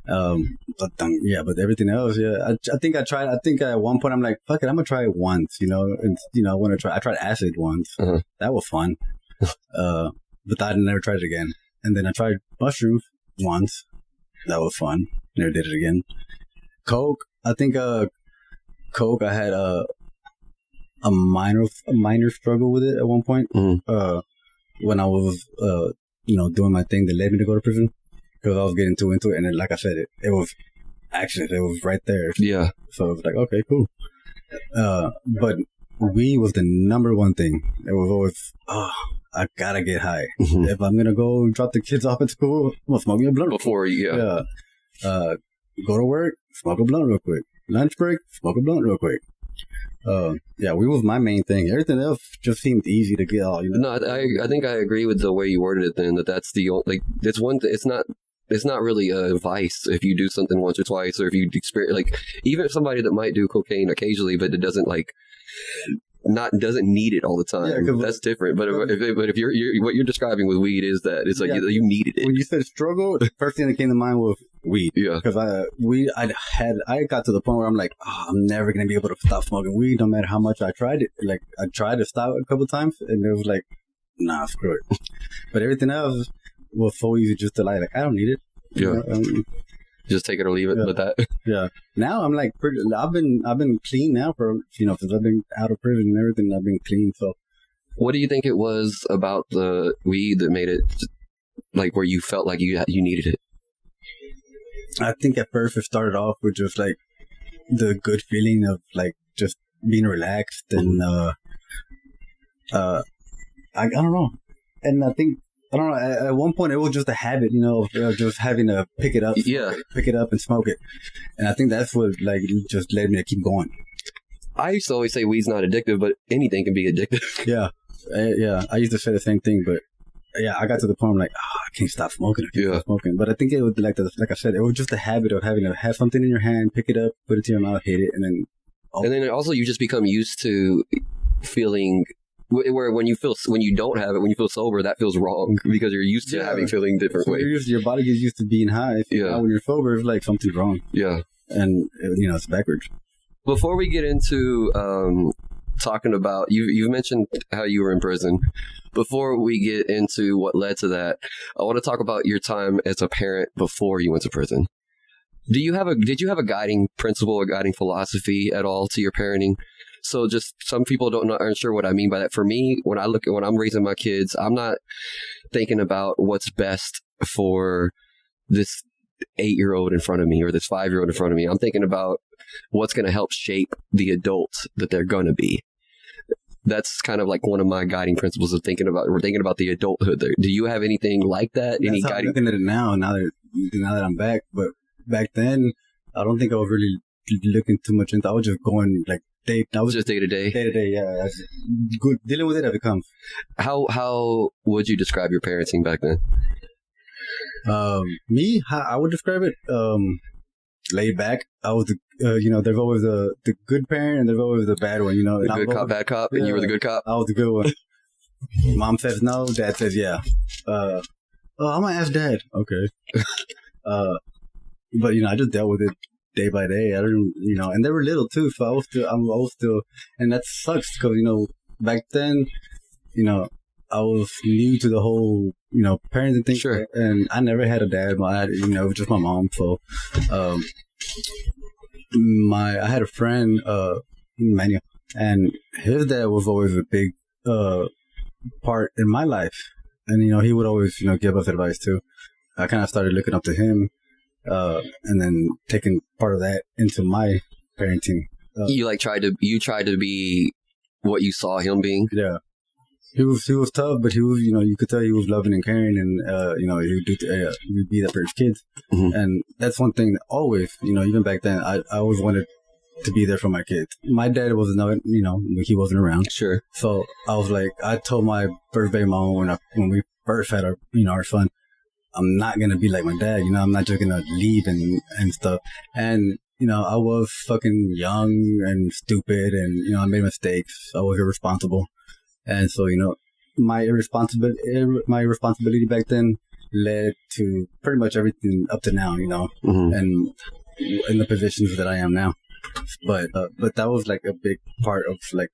But everything else, yeah. I think I tried. I think at one point I'm like, fuck it, I'm gonna try it once. And I want to try. I tried acid once. Uh-huh. That was fun. But I never tried it again. And then I tried mushrooms once. That was fun. Never did it again. Coke. I think Coke. I had a minor struggle with it at one point. Mm-hmm. When I was doing my thing that led me to go to prison because I was getting too into it, and then, like I said, it was action. It was right there. Yeah. So it was like, okay, cool. But weed was the number one thing. It was always, I gotta get high. Mm-hmm. If I'm gonna go drop the kids off at school, I'm gonna smoke me a blunt before. Yeah. Go to work, smoke a blunt real quick. Lunch break, smoke a blunt real quick. Weed was my main thing. Everything else just seemed easy to get all. No, I think I agree with the way you worded it. Then that's the it's one. It's not really a vice if you do something once or twice, or if you experience even somebody that might do cocaine occasionally, but it doesn't doesn't need it all the time. Yeah, that's different. But if you're what you're describing with weed is that it's like you needed it. When you said struggle, the first thing that came to mind was weed. Yeah, because I got to the point where I'm like, I'm never gonna be able to stop smoking weed, no matter how much I tried it. Like I tried to stop a couple times, and it was like, nah, screw it. But everything else was so easy just to like I don't need it. Yeah. Just take it or leave it, but that. Yeah. Now I'm like I've been clean now for since I've been out of prison and everything. I've been clean. So, what do you think it was about the weed that made it like where you felt like you needed it? I think at first it started off with just like the good feeling of like just being relaxed and I don't know, and I think. I don't know. At one point, it was just a habit, of just having to pick it up and smoke it. And I think that's what just led me to keep going. I used to always say weed's not addictive, but anything can be addictive. Yeah. I used to say the same thing, but yeah, I got to the point where I'm like, I can't stop smoking. Stop smoking. But I think it was like I said, it was just a habit of having to have something in your hand, pick it up, put it to your mouth, hit it, and then. And then also you just become used to feeling. Where when you don't have it, when you feel sober, that feels wrong because you're used to feeling different ways. Your body gets used to being high. Now when you're sober, it's like something's wrong. Yeah. And, it's backwards. Before we get into talking about, you mentioned how you were in prison. Before we get into what led to that, I want to talk about your time as a parent before you went to prison. Did you have a guiding principle or guiding philosophy at all to your parenting? So just some people aren't sure what I mean by that. For me, when I'm raising my kids, I'm not thinking about what's best for this 8-year-old in front of me or this 5-year-old in front of me. I'm thinking about what's going to help shape the adults that they're going to be. That's kind of like one of my guiding principles of thinking about the adulthood there. Do you have anything like that? That's how I'm looking at it now that I'm back. But back then, I don't think I was really looking too much into. I was just going I was just day to day. Day to day, yeah. Good dealing with it as it comes. How would you describe your parenting back then? Me, how I would describe it, laid back. I was there's always the good parent and there's always the bad one. The good cop, bad cop, and you were the good cop. I was the good one. Mom says no, dad says yeah. I'm gonna ask dad. Okay. But I just dealt with it. Day by day, I don't, and they were little too, so I was still, and that sucks because back then, I was new to the whole, parenting thing, sure. And I never had a dad. I had, just my mom. So, I had a friend, Manuel, and his dad was always a big part in my life, and he would always, give us advice too. I kind of started looking up to him. And then taking part of that into my parenting. You tried to be what you saw him being. Yeah. He was tough, but he was, you could tell he was loving and caring, and he would be there for his kids. Mm-hmm. And that's one thing that always, even back then, I always wanted to be there for my kids. My dad wasn't, he wasn't around. Sure. So I was like, I told my first baby mom when we first had our son, I'm not gonna be like my dad. I'm not just gonna leave and stuff. And I was fucking young and stupid, and I made mistakes. I was irresponsible. And so, my irresponsibility back then led to pretty much everything up to now, Mm-hmm. and in the positions that I am now. But that was like a big part of like,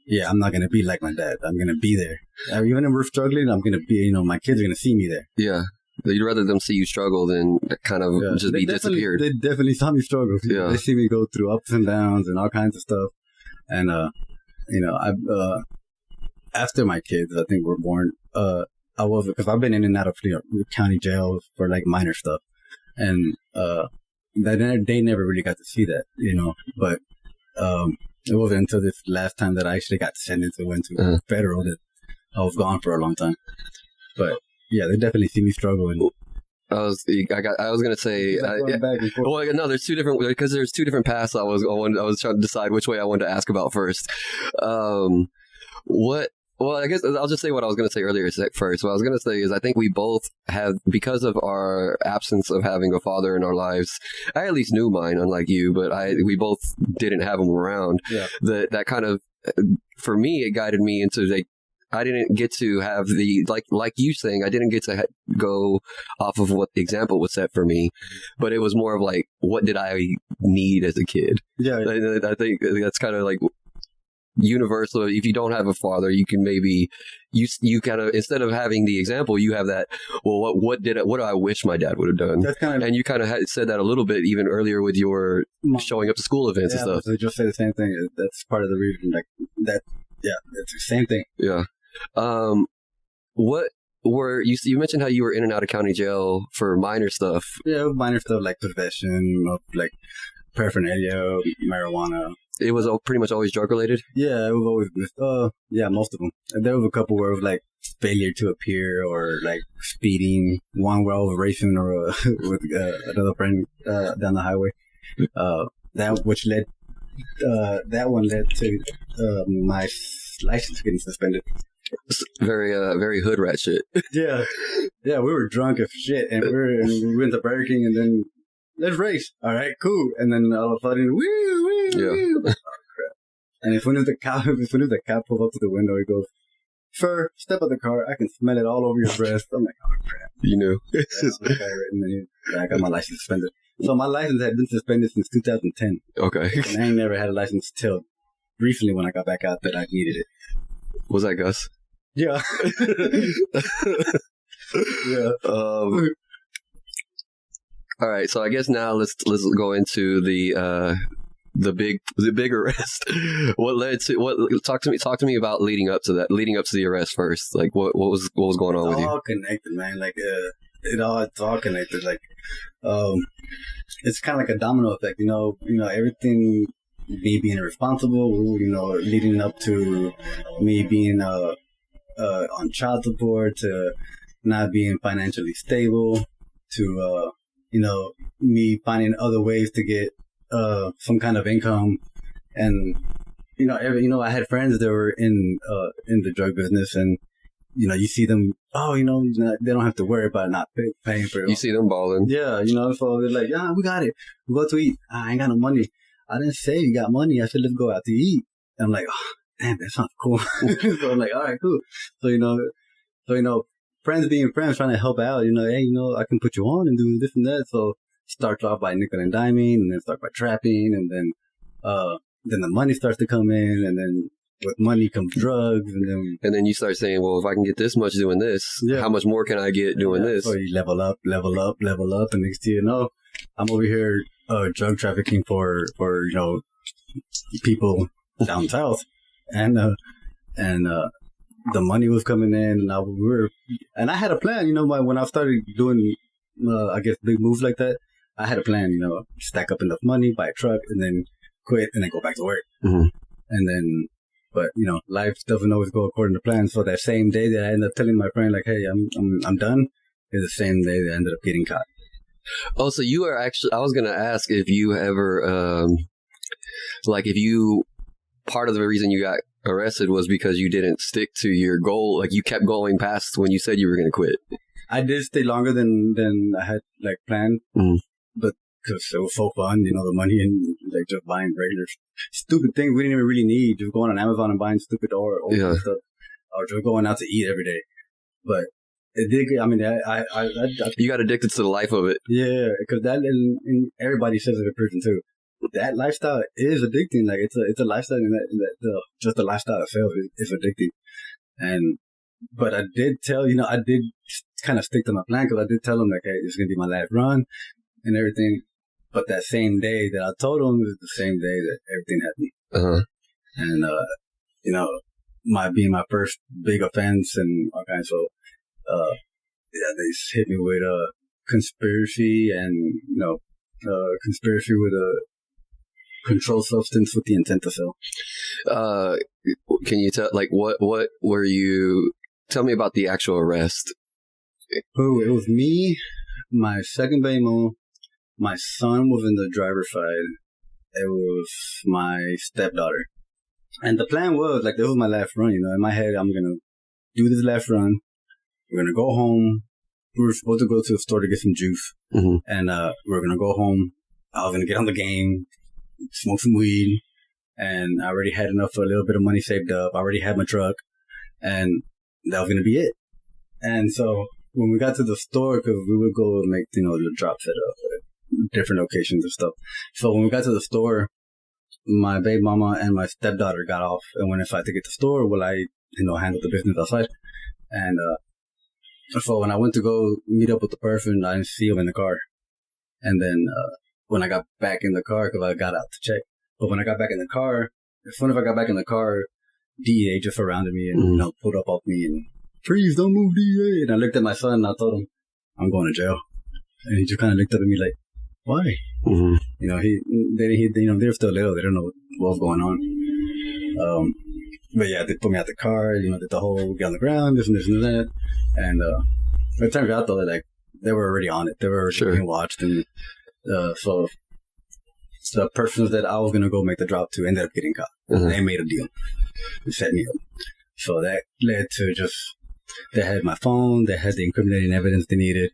yeah, I'm not going to be like my dad. I'm going to be there. Even if we're struggling, I'm going to be, my kids are going to see me there. Yeah. You'd rather them see you struggle than kind of just be disappeared. They definitely saw me struggle. Yeah. They see me go through ups and downs and all kinds of stuff. And, after my kids, I think, were born, because I've been in and out of county jails for like minor stuff, and they never really got to see that, But it wasn't until this last time that I actually got sentenced and went to federal that I was gone for a long time. But yeah, they definitely see me struggle. And I was gonna say, back and forth. well, no, there's two different paths. I was trying to decide which way I wanted to ask about first. Well, I guess I'll just say what I was going to say earlier first. What I was going to say is I think we both have, because of our absence of having a father in our lives, I at least knew mine, unlike you, but we both didn't have him around. Yeah. That kind of, for me, it guided me into like, I didn't get to have the, like you saying, I didn't get to go off of what the example was set for me, but it was more of like, what did I need as a kid? Yeah. I think that's kind of like, universal. If you don't have a father, you can maybe you kind of, instead of having the example, you have that, well, what do I wish my dad would have done? That's kind of, and you kind of said that a little bit even earlier with your showing up to school events and stuff. So just say the same thing. That's part of the reason, like that. Yeah, it's the same thing. Yeah. What were you mentioned how you were in and out of county jail for minor stuff? Yeah, minor stuff like possession of like paraphernalia, marijuana. It was pretty much always drug related? Yeah, it was always, most of them. And there was a couple where it was like failure to appear or like speeding. One where I was racing with another friend down the highway. That one led to my license getting suspended. Very, very hood rat shit. Yeah, we were drunk as shit, and we went to Burger King, and then let's race. All right, cool. And then all of a sudden, woo. Oh, crap. And as soon as the cop pulled up to the window, he goes, "Sir, step out the car. I can smell it all over your breath." I'm like, "Oh crap!" You knew. And then I got my license suspended. So my license had been suspended since 2010. Okay. And I ain't never had a license till recently when I got back out that I needed it. Was that Gus? Yeah. Yeah. All right, so I guess now let's go into the big arrest. Talk to me about leading up to the arrest first. Like what was going on with you? It's all connected, man. Like it's all connected. Like it's kind of like a domino effect. Everything. Me being irresponsible, leading up to me being on child support, to not being financially stable, to me finding other ways to get some kind of income, and I had friends that were in the drug business, and you see them. Oh, they don't have to worry about not paying for it. You see them balling. Yeah, so they're like, yeah, we got it. We go to eat. I ain't got no money. I didn't say you got money. I said, let's go out to eat. And I'm like, oh, damn, that sounds cool. So I'm like, all right, cool. So, friends being friends, trying to help out, hey, I can put you on and do this and that. So starts off by nickel and diming, and then start by trapping, and then the money starts to come in, and then with money comes drugs, and then you start saying, well, if I can get this much doing this, how much more can I get doing this? So you level up, and next thing you know, I'm over here drug trafficking for people down south, and the money was coming in, and I had a plan. When I started doing I guess big moves like that, I had a plan. Stack up enough money, buy a truck, and then quit, and then go back to work. Mm-hmm. And then But life doesn't always go according to plan. So that same day that I ended up telling my friend, like, "Hey, I'm done," is the same day that I ended up getting caught. Oh, so you are actually, I was going to ask if you ever, if you, part of the reason you got arrested was because you didn't stick to your goal. Like, you kept going past when you said you were going to quit. I did stay longer than I had, like, planned. But because it was so fun, the money and, like, just buying regular stupid things we didn't even really need. Just going on Amazon and buying stupid or stuff. Or just going out to eat every day. But it did. I mean, I you got addicted to the life of it. Yeah, because that and everybody says it in prison too. That lifestyle is addicting. Like it's a lifestyle, and just the lifestyle itself is addicting. But I did tell I did kind of stick to my plan because I did tell him like, hey, this is gonna be my last run and everything. But that same day that I told him was the same day that everything happened. And my being my first big offense and all kinds of. They hit me with a conspiracy and, conspiracy with a controlled substance with the intent to sell. Can you tell, like, what were you, tell me about the actual arrest. Oh, it was me, my second baby mom, my son was in the driver's side, it was my stepdaughter. And the plan was, like, this was my last run, in my head, I'm going to do this last run. We're going to go home. We were supposed to go to the store to get some juice. And we were going to go home. I was going to get on the game, smoke some weed. And I already had enough for a little bit of money saved up. I already had my truck. And that was going to be it. And so when we got to the store, because we would go make, the drops at different locations and stuff. So when we got to the store, my baby mama and my stepdaughter got off and went inside to get the store while I, handled the business outside. And so when I went to go meet up with the person, I didn't see him in the car. And then when I got back in the car, because I got out to check. But when I got back in the car, as soon as I got back in the car, DEA just surrounded me and pulled up off me and, "Freeze, don't move, DEA." And I looked at my son and I told him, "I'm going to jail." And he just kind of looked up at me like, "Why?" They're still little. They don't know what was going on. But yeah, they put me out the car, did the whole get on the ground, this and this and that. And it turned out though that like they were already on it. They were already being watched, and so the persons that I was gonna go make the drop to ended up getting caught. They made a deal. They set me up. So that led to just they had my phone, they had the incriminating evidence they needed,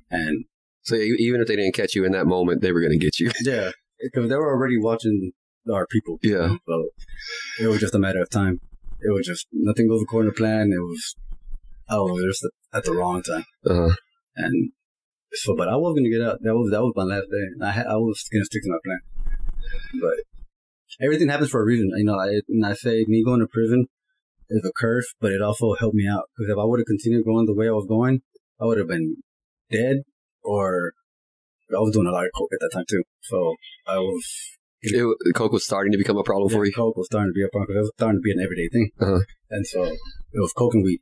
and so even if they didn't catch you in that moment, they were gonna get you. Yeah, because they were already watching our people. Yeah. So it was just a matter of time. It was just nothing goes according to plan. I was just at the wrong time. And so, but I was gonna get out. That was my last day. I was gonna stick to my plan. But everything happens for a reason. I say me going to prison is a curse, but it also helped me out. Because if I would have continued going the way I was going, I would have been dead, or I was doing a lot of coke at that time too. So I was. Coke was starting to become a problem for you? Coke was starting to be a problem because it was starting to be an everyday thing. And so it was coke and weed.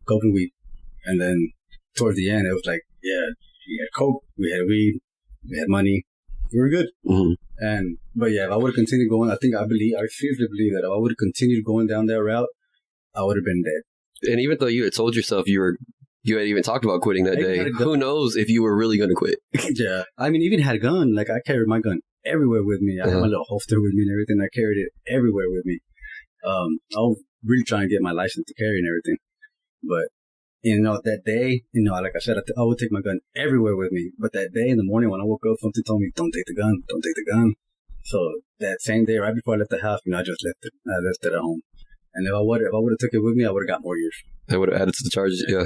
And then towards the end, it was like, yeah, we had coke, we had weed, we had money, we were good. But yeah, if I would have continued going, I seriously believe that if I would have continued going down that route, I would have been dead. And even though you had told yourself you had even talked about quitting that day, who knows if you were really going to quit? Yeah. I mean, even had a gun. Like, I carried my gun everywhere with me. I had my little holster with me and everything. I carried it everywhere with me. I was really trying to get my license to carry and everything. But, that day, like I said, I would take my gun everywhere with me. But that day in the morning when I woke up, something told me, don't take the gun. So that same day, right before I left the house, I just left it. I left it at home. And if I would have took it with me, I would have got more years. They would have added to the charges, yeah.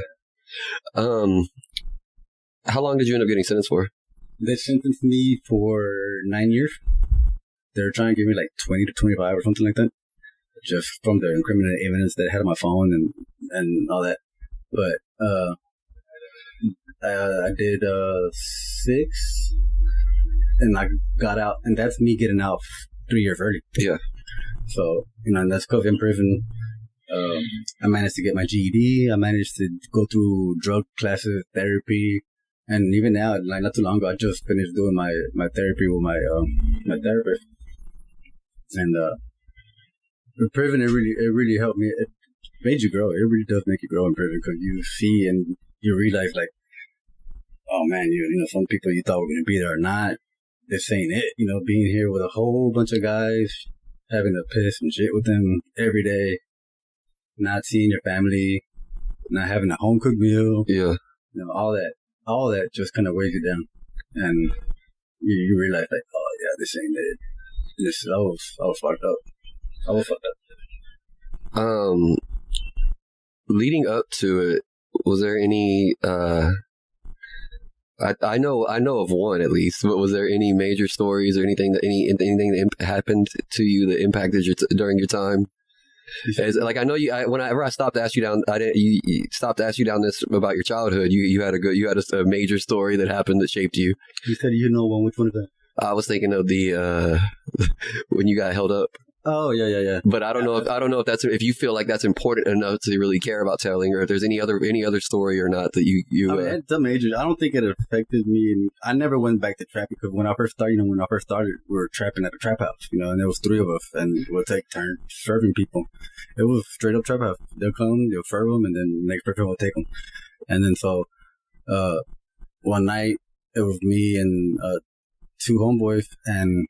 How long did you end up getting sentenced for? They sentenced me for 9 years. They were trying to give me like 20 to 25 or something like that. Just from the incriminating evidence that I had on my phone and all that. But I did 6, and I got out, and that's me getting out 3 years early. Yeah. So, and that's because in prison, I managed to get my GED. I managed to go through drug classes, therapy, and even now, like not too long ago, I just finished doing my therapy with my therapist. And In prison, it really helped me. It made you grow. It really does make you grow in prison because you see and you realize like, oh man, you know, some people you thought were going to be there or not. This ain't it. You know, being here with a whole bunch of guys, having to piss and shit with them every day, not seeing your family, not having a home cooked meal. Yeah. You know, all that just kind of weighs you down. And you realize like, oh yeah, this ain't it. I was fucked up. I was fucked up. Leading up to it, was there any I know of one at least, but was there any major stories or anything that happened to you that impacted during your time? Like I know whenever I stopped to ask you down, you stopped to ask you down this about your childhood. You had a major story that happened that shaped you. You said you know one. Which one is that? I was thinking of the when you got held up. Oh yeah. But I don't know if that's, if you feel like that's important enough to really care about telling, or if there's any other story or not that you. I mean, it's a major. I don't think it affected me, and I never went back to trapping because when I first started, we were trapping at a trap house, and there was 3 of us, and we'll take turns serving people. It was straight up trap house. They'll come, they'll serve them, and then the next person will take them. And then so, one night it was me and 2 homeboys, and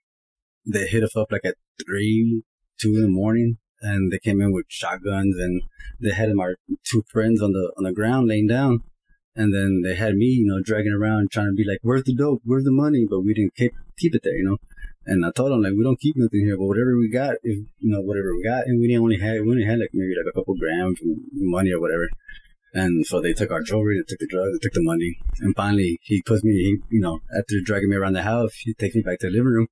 they hit us up like at 2 in the morning, and they came in with shotguns, and they had our 2 friends on the ground laying down, and then they had me, dragging around trying to be like, where's the dope, where's the money, but we didn't keep it there, and I told them like, we don't keep nothing here, but whatever we got is, whatever we got, and we only had like maybe like a couple grams of money or whatever. And so they took our jewelry, they took the drugs, they took the money, and finally he puts me, after dragging me around the house, he takes me back to the living room.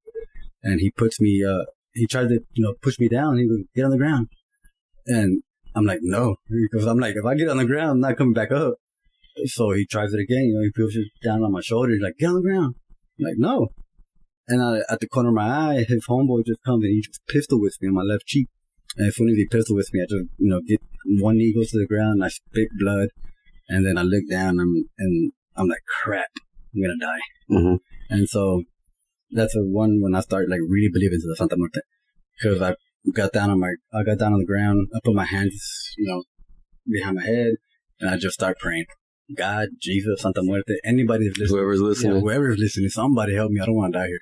And he puts me, he tried to, push me down. He would get on the ground. And I'm like, no. Because I'm like, if I get on the ground, I'm not coming back up. So he tries it again. He pushes down on my shoulder. He's like, get on the ground. I'm like, no. And at the corner of my eye, his homeboy just comes and he just pistol whips me on my left cheek. And as soon as he pistol whips me, I just, get one knee goes to the ground. And I spit blood. And then I look down and I'm like, crap, I'm going to die. Mm-hmm. And so, that's the one when I started like really believing to the Santa Muerte, because I got down on the ground. I put my hands, behind my head, and I just start praying. God, Jesus, Santa Muerte, anybody that's listening, whoever's listening, somebody help me. I don't want to die here.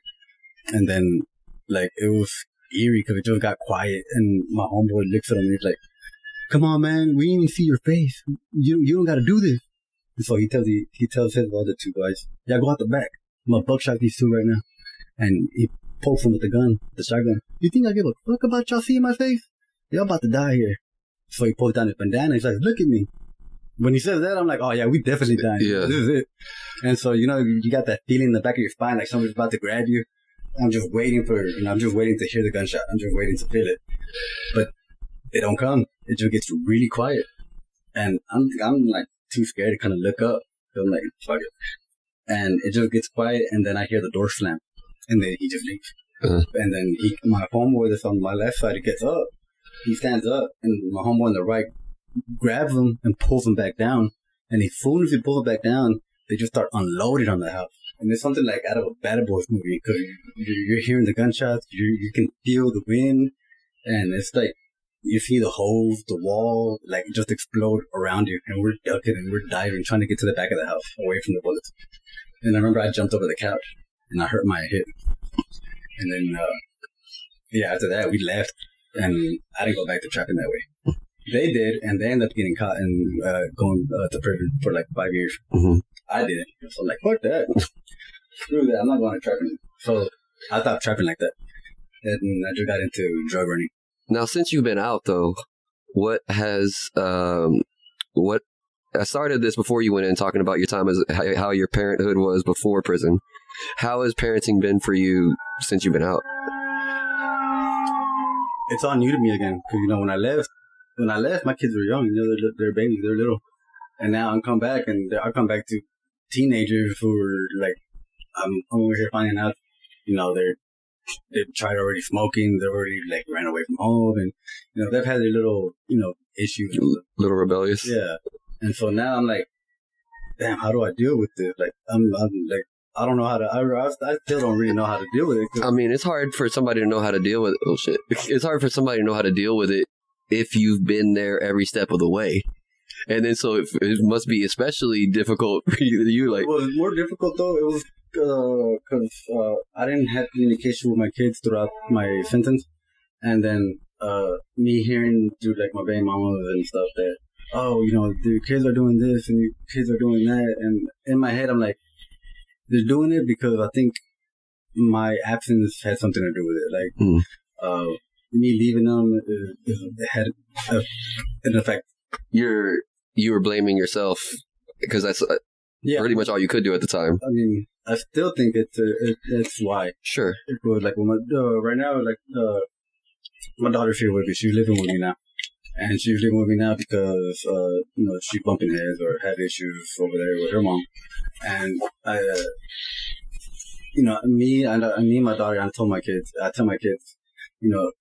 And then, like, it was eerie because it just got quiet, and my homeboy looks at him and he's like, "Come on, man, we didn't even see your face. You don't got to do this." And so he tells his other 2 guys, "Yeah, go out the back. I'm gonna buckshot these 2 right now." And he pokes him with the shotgun. You think I give a fuck about y'all seeing my face? Y'all about to die here. So he pulls down his bandana. He's like, look at me. When he says that, I'm like, oh yeah, we definitely dying. Yeah. This is it. And so, you got that feeling in the back of your spine, like somebody's about to grab you. I'm just waiting I'm just waiting to hear the gunshot. I'm just waiting to feel it. But it don't come. It just gets really quiet. And I'm like too scared to kind of look up. So I'm like, fuck it. And it just gets quiet, and then I hear the door slam. And then he just leaves. Uh-huh. And then my homeboy that's on my left side, he gets up. He stands up, and my homeboy on the right grabs him and pulls him back down. And as soon as he pulls him back down, they just start unloading on the house. And it's something like out of a Bad Boys movie, because you're hearing the gunshots, you can feel the wind, and it's like you see the holes, the wall, like just explode around you. And we're ducking and we're diving, trying to get to the back of the house, away from the bullets. And I remember I jumped over the couch. And I hurt my hip. And then, after that, we left. And I didn't go back to trapping that way. They did, and they ended up getting caught and going to prison for like 5 years. Mm-hmm. I didn't. So I'm like, fuck that. Screw that. I'm not going to trapping. So I stopped trapping like that. And I just got into drug running. Now, since you've been out, though, what has, I started this before you went in talking about your time as how your parenthood was before prison. How has parenting been for you since you've been out? It's all new to me again. Because, when I left, my kids were young. They're babies. They're little. And now I come back to teenagers who are like, I'm over here finding out, they've tried already smoking. They've already like ran away from home, and they've had their little issues. Little rebellious. Yeah. And so now I'm like, damn, how do I deal with this? Like, I'm like, I don't know how to. I still don't really know how to deal with it. I mean, it's hard for somebody to know how to deal with it. Oh shit! It's hard for somebody to know how to deal with it if you've been there every step of the way, and then so it must be especially difficult for you. Like, it was more difficult though. It was because I didn't have communication with my kids throughout my sentence, and then me hearing through like my baby mamas and stuff that, oh, you know, the kids are doing this and your kids are doing that, and in my head I'm like, they're doing it because I think my absence had something to do with it. Like, me leaving them had an effect. You were blaming yourself because that's pretty much all you could do at the time. I mean, I still think it's why. Sure. It was like right now, like my daughter's here with me. She's living with me now, and she's living with me now because you know, she's bumping heads or had issues over there with her mom, and I, you know, me and my daughter. I tell my kids, you know,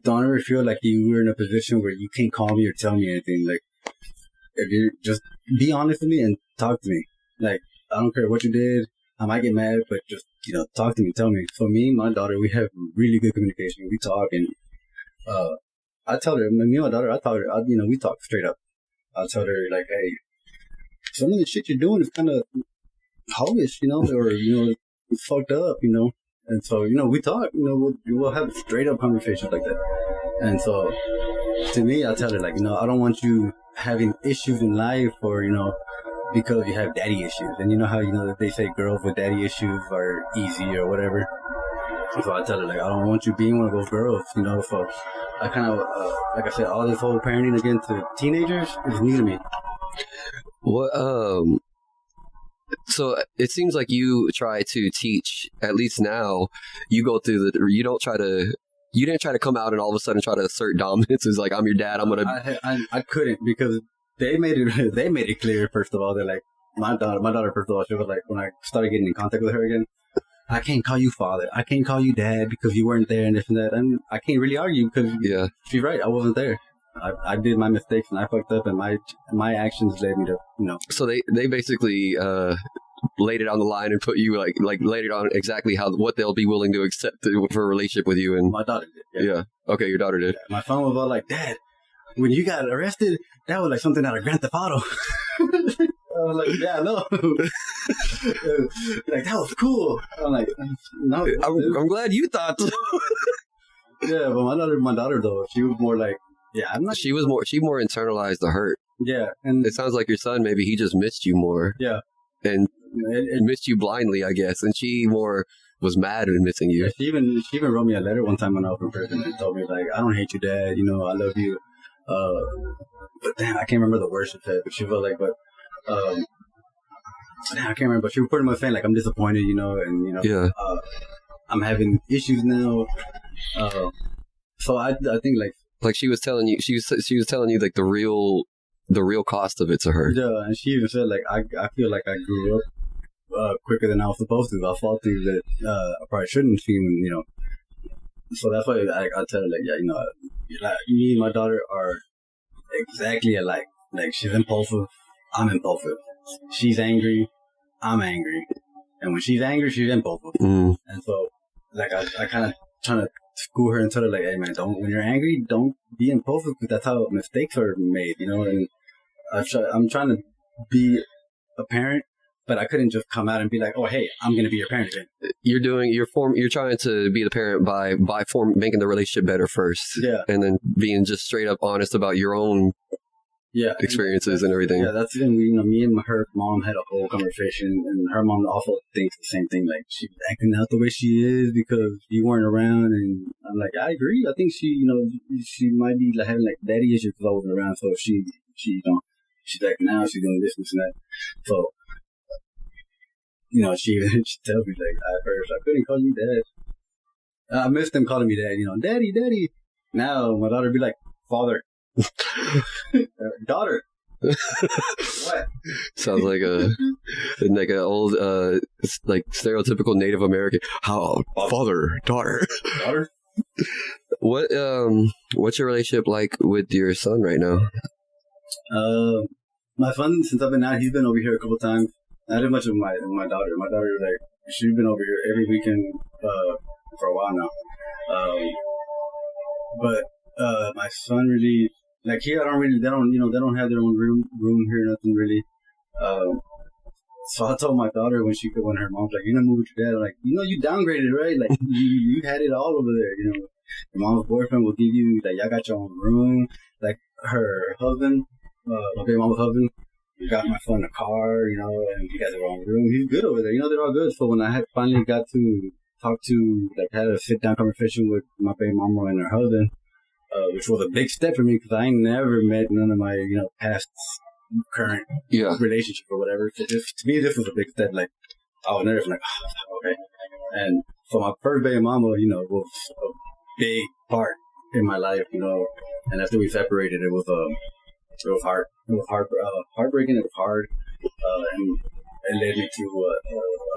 don't ever feel like you were in a position where you can't call me or tell me anything. Like, if you just be honest with me and talk to me. Like, I don't care what you did. I might get mad, but just, you know, talk to me, tell me. So me and my daughter, we have really good communication. We talk, and I tell her, me and my daughter, you know, we talk straight up. I tell her, like, hey, some of the shit you're doing is kind of hoish, you know, or, you know, it's fucked up, you know. And so, you know, we talk, you know, we'll have straight up conversations like that. And so, to me, I tell her, like, you know, I don't want you having issues in life, or, you know, because you have daddy issues. And you know how, you know, they say girls with daddy issues are easy or whatever. So I tell her, like, I don't want you being one of those girls, you know. So I kind of, like I said, all this whole parenting against the teenagers is new to me. What, so it seems like you try to teach, at least now, you go through you didn't try to come out and all of a sudden try to assert dominance. It's like, I'm your dad, I'm gonna... I couldn't, because they made it clear, first of all, that, like, my daughter, first of all, she was like, when I started getting in contact with her again, I can't call you father, I can't call you dad because you weren't there and this and that, and I can't really argue because she's right, I wasn't there. I did my mistakes and I fucked up, and my actions led me to, you know. So they basically laid it on the line and put you like laid it on exactly what they'll be willing to accept for a relationship with you. And my daughter did. Yeah. Okay, your daughter did. Yeah, my phone was all like, Dad, when you got arrested, that was like something out of Grand Theft Auto. I was like, yeah, I know. Like, that was cool. I'm like, no. I'm glad you thought so. Yeah, but my daughter though, she was more like, yeah, I'm not. She more internalized the hurt. Yeah, and it sounds like your son, maybe he just missed you more. Yeah, and missed you blindly, I guess. And she more was mad at missing you. Yeah, she even wrote me a letter one time when I was in prison and told me, like, I don't hate you, Dad. You know, I love you. But damn, I can't remember the words she said. But she felt like, damn, I can't remember. But she was pretty much saying, like, I'm disappointed, you know, and you know, I'm having issues now. So I think like she was telling you, she was telling you like the real cost of it to her. Yeah, and she even said, like, I feel like I grew up quicker than I was supposed to. I fought through that I probably shouldn't feel, you know. So that's why I tell her, like, yeah, you know, like, me and my daughter are exactly alike. Like, she's impulsive, I'm impulsive. She's angry, I'm angry. And when she's angry, she's impulsive. And so, like, I kind of trying to school her and tell her, like, hey, man, when you're angry, don't be impulsive, because that's how mistakes are made, you know. And I'm trying to be a parent, but I couldn't just come out and be like, oh, hey, I'm going to be your parent again. You're trying to be the parent by making the relationship better first. Yeah. And then being just straight up honest about your own experiences and everything. Yeah, that's when me and her mom had a whole conversation, and her mom also thinks the same thing. Like, she's acting out the way she is because you weren't around, and I'm like, I agree. I think she might be like having like daddy issues because I wasn't around. So she's acting out, she's doing this and that. So, you know, she tells me, like, at first, I couldn't call you dad. I missed them calling me dad. You know, daddy. Now my daughter be like, father. Daughter. What? Sounds like an old like stereotypical Native American. How father, daughter. What's your relationship like with your son right now? My son, since I've been out, he's been over here a couple times. Not as much of my daughter. My daughter, like, she's been over here every weekend for a while now. But my son really, like, here, they don't have their own room here, nothing really. So I told my daughter when her mom's like, you're gonna move with your dad. I'm like, you downgraded, right? Like, you had it all over there, Your mom's boyfriend will give you, like, y'all got your own room. Like, her husband, my baby mama's husband, got my son a car, and he got their own room. He's good over there. They're all good. So when I finally got to talk to, like, had a sit-down conversation with my baby mama and her husband, which was a big step for me because I ain't never met none of my, past current relationship or whatever. So to me, this was a big step. Like, I was nervous, like, okay. And so my first baby mama, was a big part in my life, And after we separated, it was hard. It was heartbreaking. It was hard, and it led me to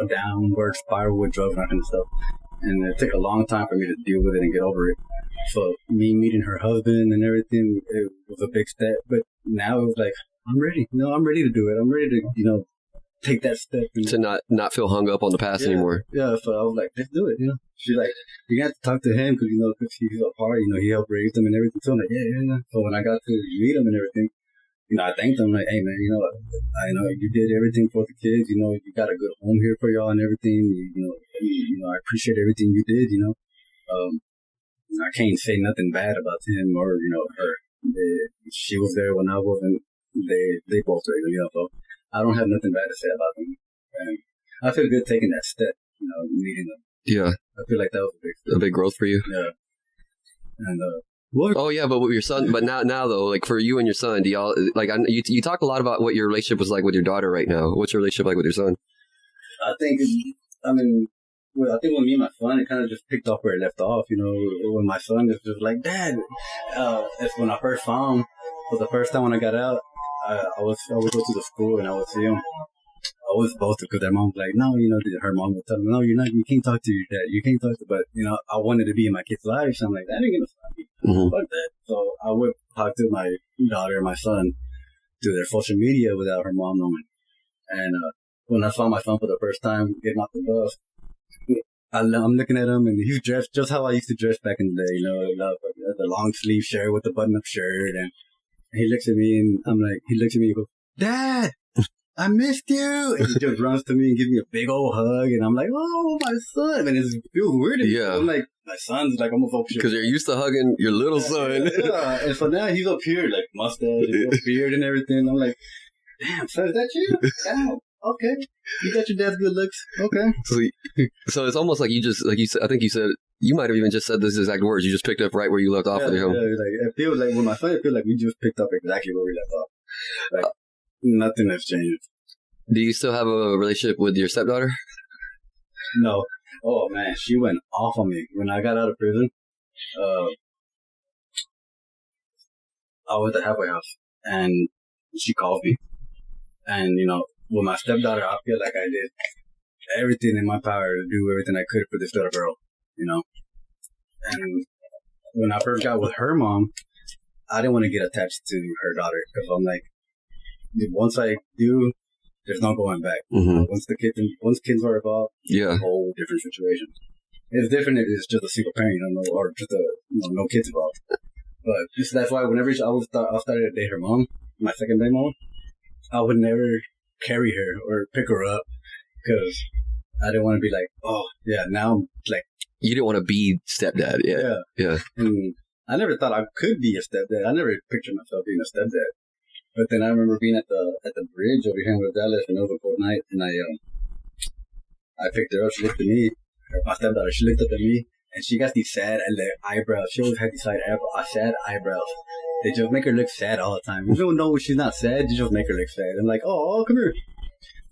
a downward spiral with drugs and that kind of stuff. And it took a long time for me to deal with it and get over it. So me meeting her husband and everything, it was a big step. But now it was like, I'm ready. I'm ready to do it. I'm ready to, take that step. To not feel hung up on the past anymore. Yeah, so I was like, let's do it, She's like, you got to talk to him because, cause he's a part, he helped raise them and everything. So I'm like, yeah. So when I got to meet him and everything, I thanked him, like, hey, man, I know you did everything for the kids, you got a good home here for y'all and everything, I appreciate everything you did, I can't say nothing bad about him or, her. She was there when I wasn't. They both were, so I don't have nothing bad to say about them. And I feel good taking that step, meeting them. Yeah. I feel like that was a big growth for you. Yeah. And, oh yeah, but with your son, but now though, like for you and your son, do y'all like? You talk a lot about what your relationship was like with your daughter right now. What's your relationship like with your son? I think when me and my son, it kind of just picked up where it left off. When my son was just like, Dad, that's when I first saw him. For the first time when I got out, I would go to the school and I would see him. I was boasted because their mom was like, no, her mom would tell me, no, you can't talk to your dad. You can't talk to, but, I wanted to be in my kid's life. So I'm like, that ain't going to stop me. Fuck that. So I would talk to my daughter and my son through their social media without her mom knowing. And when I saw my son for the first time getting off the bus, I'm looking at him and he's dressed just how I used to dress back in the day, the long sleeve shirt with the button up shirt. And he looks at me and he looks at me and goes, Dad, I missed you. And he just runs to me and gives me a big old hug. And I'm like, oh, my son. And it feels weird. Yeah. I'm like, my son's like almost up here. Because you're used to hugging your little son. Yeah. And so now he's up here, like mustache and beard and everything. I'm like, damn, son, is that you? Damn. Okay. You got your dad's good looks. Okay. So it's almost like you just, like you said, I think you said, you might have even just said this exact words. You just picked up right where you left off with your home. Yeah, it feels like with my son, it feels like we just picked up exactly where we left off. Like, nothing has changed. Do you still have a relationship with your stepdaughter? No. Oh, man, she went off on me. When I got out of prison, I was at the halfway house, and she called me. And, with my stepdaughter, I feel like I did everything in my power to do everything I could for this little girl, And when I first got with her mom, I didn't want to get attached to her daughter because I'm like, once I do, there's no going back. Once kids are involved, a whole different situation. It's different if it's just a single parent, or just no kids involved. But that's why whenever I started to date her mom, my second day mom, I would never carry her or pick her up because I didn't want to be like, oh yeah, now I'm like. You didn't want to be stepdad, yeah. And I never thought I could be a stepdad. I never pictured myself being a stepdad. But then I remember being at the bridge over here in West Dallas and over court night, and I picked her up. She looked at me, my stepdaughter. She looked up at me, and she got these sad eyebrows. She always had these sad eyebrows. They just make her look sad all the time. You don't know she's not sad. You just make her look sad. I'm like, oh, come here.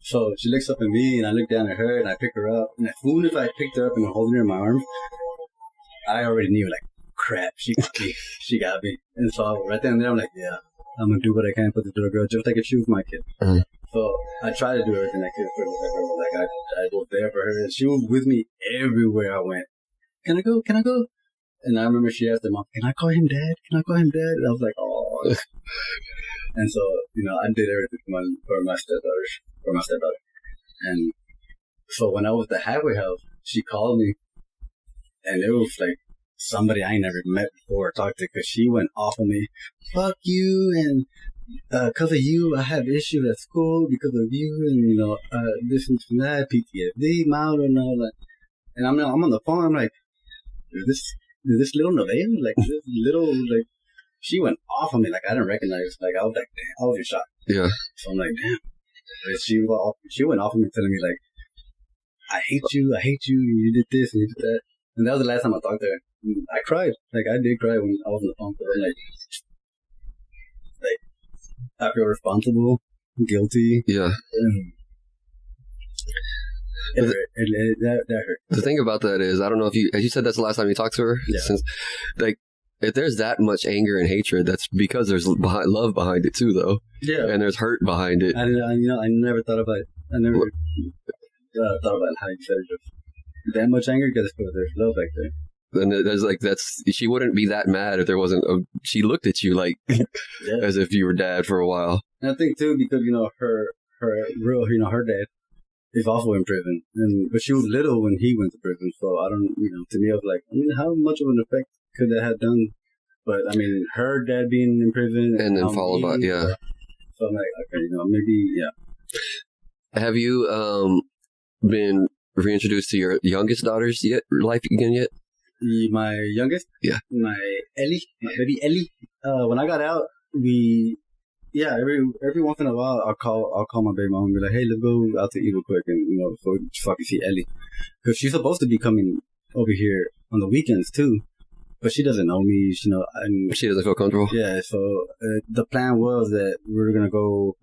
So she looks up at me, and I look down at her, and I pick her up. And as soon as I picked her up and I'm holding her in my arms, I already knew, like, crap, she got me. She got me. And so right then and there, I'm like, yeah, I'm going to do what I can for this little girl, just like if she was my kid. So I tried to do everything I could for her. Like, I was there for her, and she was with me everywhere I went. Can I go? Can I go? And I remember she asked her mom, can I call him Dad? Can I call him Dad? And I was like, oh. And so, I did everything for my stepdaughter. And so when I was at the halfway house, she called me, and it was like somebody I ain't never met before or talked to, because she went off on me. Fuck you, and because of you, I have issues at school because of you, and this and that, PTSD, mild and all that. And I'm on the phone. I'm like, is this little Nevaeh? Like this little like. She went off on me like I didn't recognize. Like I was like, damn, I was in shock. Yeah. So I'm like, damn. But she went off on me, telling me like, I hate you. You did this and you did that. And that was the last time I talked to her. And I cried. Like I did cry when I was on the phone. But I'm like I feel responsible, guilty. Yeah. That hurt. The thing about that is, I don't know if you said that's the last time you talked to her. Yeah. Since, like, if there's that much anger and hatred, that's because there's love behind it too, though. Yeah. And there's hurt behind it. I never thought about it. I never thought about how you said it. Just that much anger because there's love back there. And there's like she wouldn't be that mad if there wasn't. She looked at you like as if you were dad for a while. And I think too because her dad is also in prison, but she was little when he went to prison. So I don't, to me I was like, how much of an effect could that have done? But I mean, her dad being in prison and then followed by So I'm like, okay, maybe Have you been reintroduced to your youngest daughter's life again yet? My youngest? Yeah. My baby Ellie. When I got out, every once in a while I'll call my baby mom and be like, hey, let's go out to eat real quick and so we can fucking see Ellie. Because she's supposed to be coming over here on the weekends too. But she doesn't know me, and she doesn't feel comfortable. Yeah, so the plan was that we were gonna go,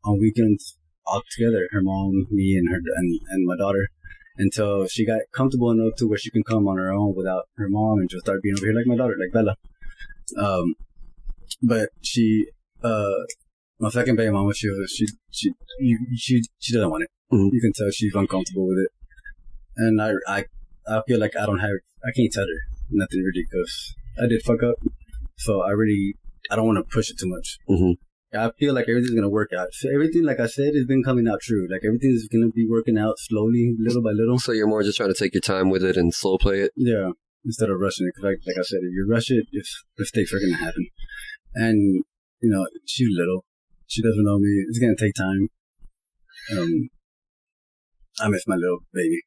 on weekends all together, her mom, me, and her and my daughter, until she got comfortable enough to where she can come on her own without her mom and just start being over here like my daughter, like Bella. But she, my second baby mama, she doesn't want it. Mm-hmm. You can tell she's uncomfortable with it, and I feel like I can't tell her nothing really because I did fuck up. So I don't want to push it too much. Mm-hmm. I feel like everything's going to work out. So everything, like I said, has been coming out true. Like everything's going to be working out slowly, little by little. So you're more just trying to take your time with it and slow play it? Yeah, instead of rushing it. Because like I said, if you rush it, mistakes are going to happen. And, she's little. She doesn't know me. It's going to take time. I miss my little baby.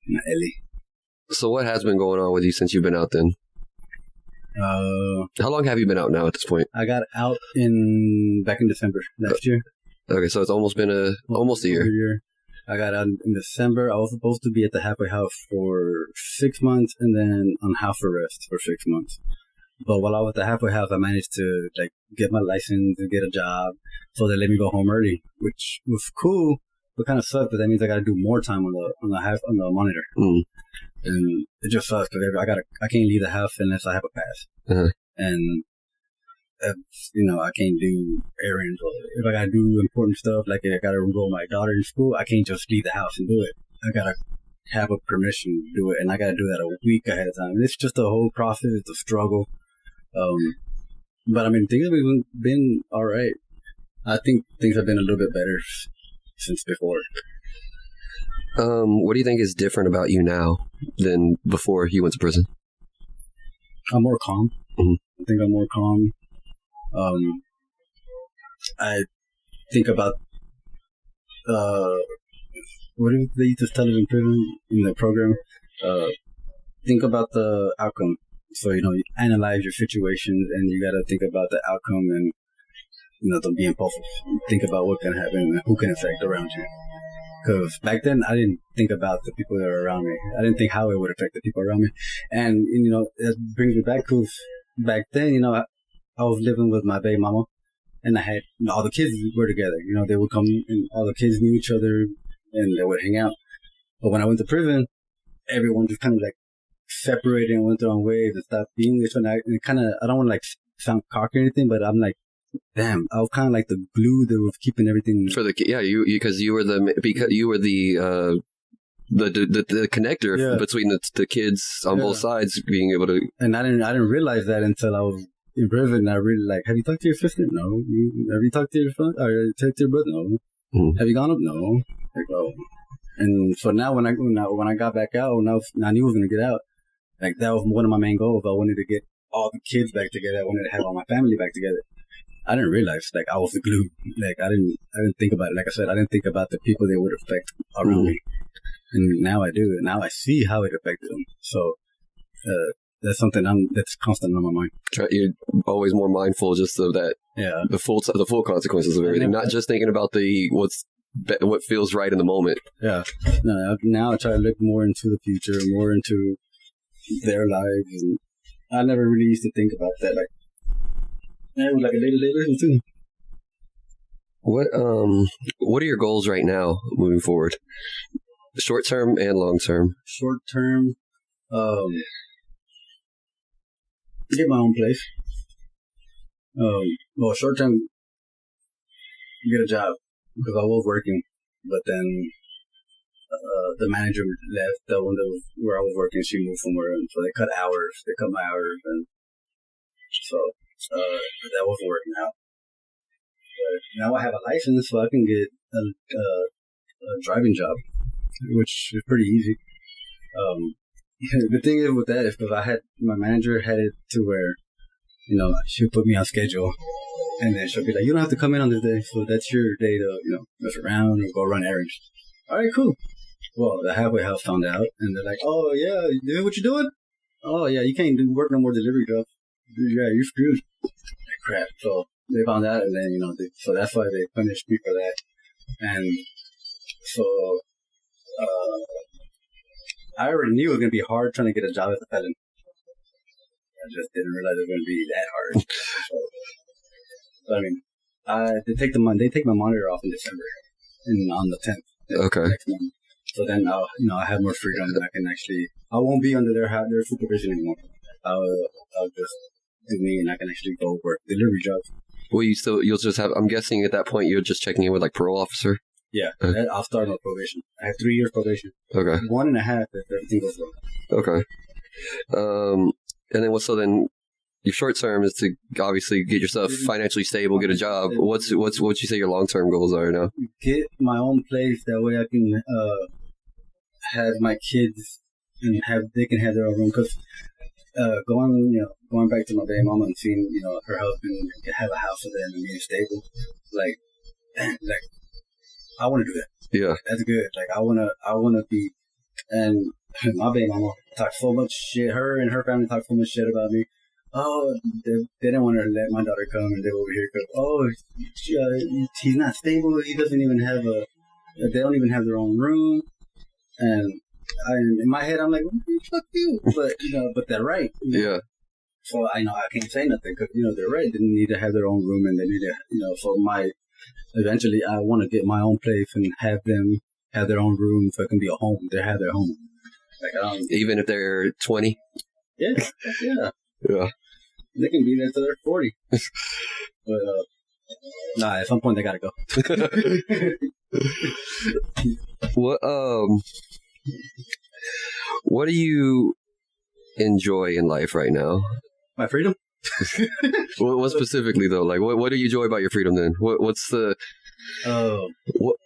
My Ellie. So what has been going on with you since you've been out then? How long have you been out now at this point? I got out back in December last year. Okay, so it's almost been almost a year. I got out in December. I was supposed to be at the halfway house for 6 months and then on house arrest for 6 months. But while I was at the halfway house, I managed to get my license and get a job. So they let me go home early, which was cool, but kind of sucked. But that means I got to do more time on the monitor. Mm. And it just sucks because I can't leave the house unless I have a pass. Uh-huh. And I can't do errands or if I gotta do important stuff like I gotta enroll my daughter in school, I can't just leave the house and do it. I gotta have a permission to do it, and I gotta do that a week ahead of time. It's just a whole process. It's a struggle. But I mean, things have been all right. I think things have been a little bit better since before. What do you think is different about you now than before you went to prison? I'm more calm. Mm-hmm. I think I'm more calm. I think about what do they used to tell us in prison in the program? Think about the outcome. So you analyze your situations and you gotta think about the outcome and don't be impulsive. Think about what can happen and who can affect around you. Because back then, I didn't think about the people that are around me. I didn't think how it would affect the people around me. And, that brings me back because back then, I was living with my baby mama and I had, all the kids were together. They would come and all the kids knew each other and they would hang out. But when I went to prison, everyone just kind of separated and went their own ways and stopped being with each other. And I don't want to sound cocky or anything, but I'm like, damn, I was kind of like the glue that was keeping everything for the because you were the connector between the kids on both sides being able to. And I didn't realize that until I was in prison. I really have you talked to your sister? No. Have you talked to your son? Or talked to your brother? No. Have you gone up? No. Like, oh. And so now when I got back out, when I knew I was going to get out, like that was one of my main goals. I wanted to get all the kids back together. I wanted to have all my family back together. I didn't realize like I was the glue. Like I didn't think about it. Like I said, I didn't think about the people that would affect around me. And now I do. Now I see how it affected them. So that's something that's constant on my mind. You're always more mindful just of that. Yeah. The full consequences of everything, not just thinking about what feels right in the moment. Yeah. No, now I try to look more into the future, more into their lives, and I never really used to think about that. Like, it was like a day-to-day too. What are your goals right now moving forward? Short term and long term. Short term, get my own place. Well, short term, get a job because I was working, but then the manager left. The one where I was working, she moved somewhere, and so they cut hours. They cut my hours, and so that wasn't working out. But now I have a license, so I can get a driving job, which is pretty easy. The thing is with that is because my manager had it to where, she'll put me on schedule, and then she'll be like, you don't have to come in on this day, so that's your day to, mess around or go run errands. All right, cool. Well, the halfway house found out, and they're like, oh, yeah, this is what you're doing? Oh, yeah, you can't work no more delivery jobs. Yeah, you're screwed. Like, crap. So they found out, and then, so that's why they punished me for that. And so I already knew it was going to be hard trying to get a job as a felon. I just didn't realize it was going to be that hard. So, I mean, they take my monitor off in December, and on the 10th. Okay. Next month. So then I have more freedom, and I won't be under their supervision anymore. I'll just do me, and I can actually go work delivery jobs. Well, you'll just have. I'm guessing at that point you're just checking in with like parole officer. Yeah, I'll start on probation. I have 3 years probation. Okay. 1.5 if everything goes well. Okay. And then so then your short term is to obviously get yourself financially stable, get a job. What you say your long term goals are now? Get my own place. That way I can have my kids and they can have their own room. Because going back to my baby mama and seeing her husband have a house with them and being stable, like I want to do that. Yeah, that's good. Like I wanna be. And my baby mama talked so much shit. Her and her family talked so much shit about me. Oh, they didn't want to let my daughter come and live over here because he's not stable. He doesn't even have they don't even have their own room. And in my head, I'm like, fuck you. But they're right. Yeah. So I can't say nothing because they're right. They need to have their own room and they need to So eventually I want to get my own place and have them have their own room so it can be a home. They have their home. Like even if they're 20. Yeah. Yeah. Yeah. They can be there till they're 40. But at some point they gotta go. What do you enjoy in life right now? My freedom. What specifically though? Like what do you enjoy about your freedom then? What's the what?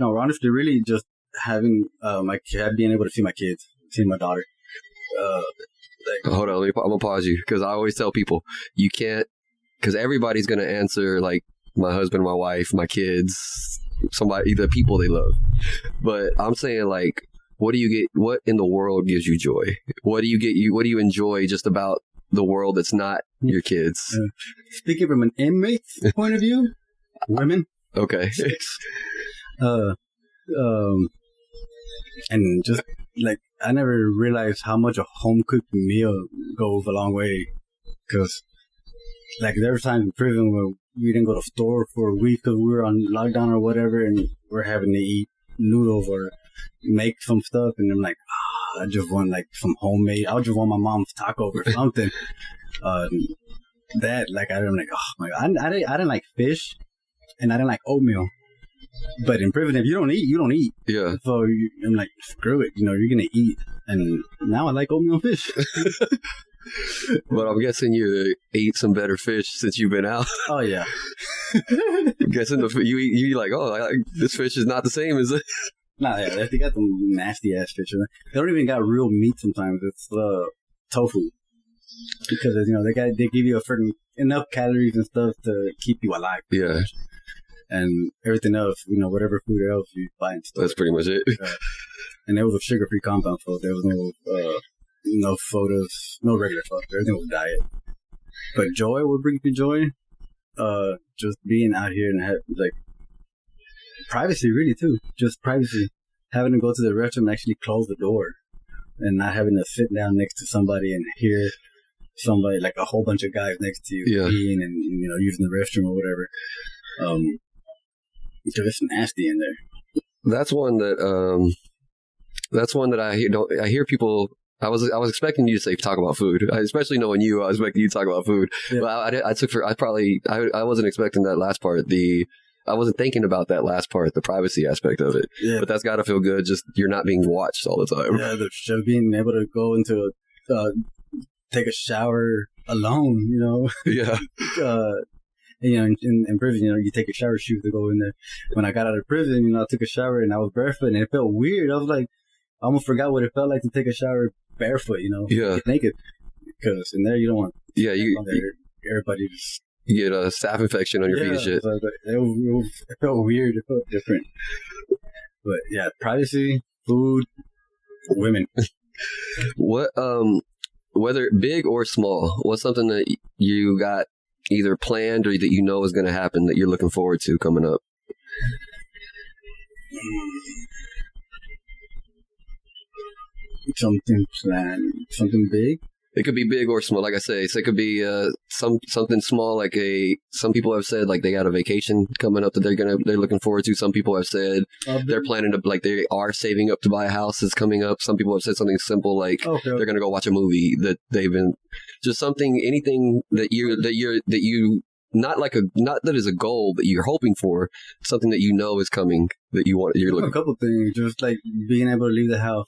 Honestly, really just having being able to see my kids, seeing my daughter. Hold on, I'm gonna pause you because I always tell people you can't, because everybody's gonna answer like my husband, my wife, my kids, somebody, the people they love. But I'm saying like, what in the world gives you joy? What do you enjoy just about the world that's not your kids? Speaking from an inmate's point of view, women. Okay. And just like I never realized how much a home cooked meal goes a long way, because like there were times in prison where we didn't go to the store for a week because we were on lockdown or whatever, and we're having to eat noodles or make some stuff, and I'm like, I just want like some homemade. I just want my mom's tacos or something. I'm like, oh my god, I didn't like fish, and I didn't like oatmeal. But in prison, if you don't eat, you don't eat. Yeah. So I'm like, screw it. You're gonna eat. And now I like oatmeal and fish. But I'm guessing you ate some better fish since you've been out. Oh yeah. I'm guessing you like, this fish is not the same as it. Nah, yeah, they got some nasty ass fish. They don't even got real meat sometimes. It's tofu, because they give you a certain enough calories and stuff to keep you alive. Yeah. And everything else, whatever food else you buy and stuff. That's pretty much it. And there was a sugar-free compound, so there was no photos, no regular photos. Everything was diet. But joy, what brings me joy? Just being out here and like privacy, really too. Just privacy. Having to go to the restroom and actually close the door, and not having to sit down next to somebody and hear somebody, like a whole bunch of guys next to you, peeing and using the restroom or whatever. Because it's nasty in there. That's one that I hear people. I was expecting you to say talk about food, especially knowing you. I was expecting you to talk about food. Yeah. But I wasn't expecting that last part. I wasn't thinking about that last part, the privacy aspect of it. Yeah. But that's got to feel good. Just you're not being watched all the time. Yeah, just being able to go into take a shower alone. Yeah. In prison, you take a shower shoes to go in there. When I got out of prison, I took a shower and I was barefoot, and it felt weird. I was like, I almost forgot what it felt like to take a shower barefoot, get naked. Because in there, you don't want everybody just... You get a staph infection on your feet and shit. So it felt weird. It felt different. But yeah, privacy, food, women. What, whether big or small, what's something that you got either planned or that is going to happen that you're looking forward to coming up? Something planned, something big. It could be big or small, like I say. So it could be something small, like some people have said like they got a vacation coming up that they're looking forward to. Some people have said they're planning to, like, they are saving up to buy a house that's coming up. Some people have said something simple like they're going to go watch a movie that they've been, just anything that you not that is a goal that you're hoping for, something that is coming that you're looking. A couple things, just like being able to leave the house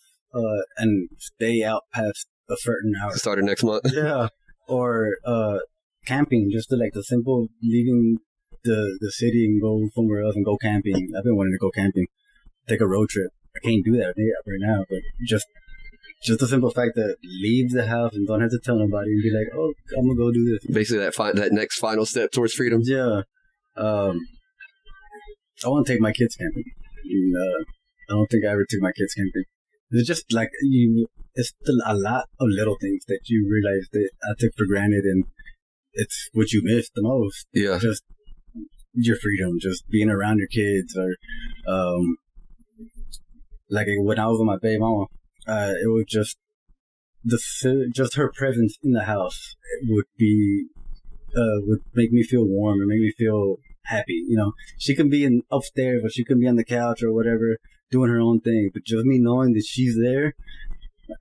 and stay out past a certain hour. Starting next month. Yeah. Or camping, just the simple leaving the city and go somewhere else and go camping. I've been wanting to go camping, take a road trip. I can't do that right now, but just the simple fact that leave the house and don't have to tell nobody and be like, oh, I'm gonna go do this. Basically, that next final step towards freedom. Yeah. I want to take my kids camping. I don't think I ever took my kids camping. It's just like it's still a lot of little things that you realize that I took for granted, and it's what you miss the most. Yeah. Just your freedom, just being around your kids, or like when I was with my baby mama, it was just her presence in the house would make me feel warm and make me feel happy. She can be upstairs, or she can be on the couch or whatever, doing her own thing, but just me knowing that she's there,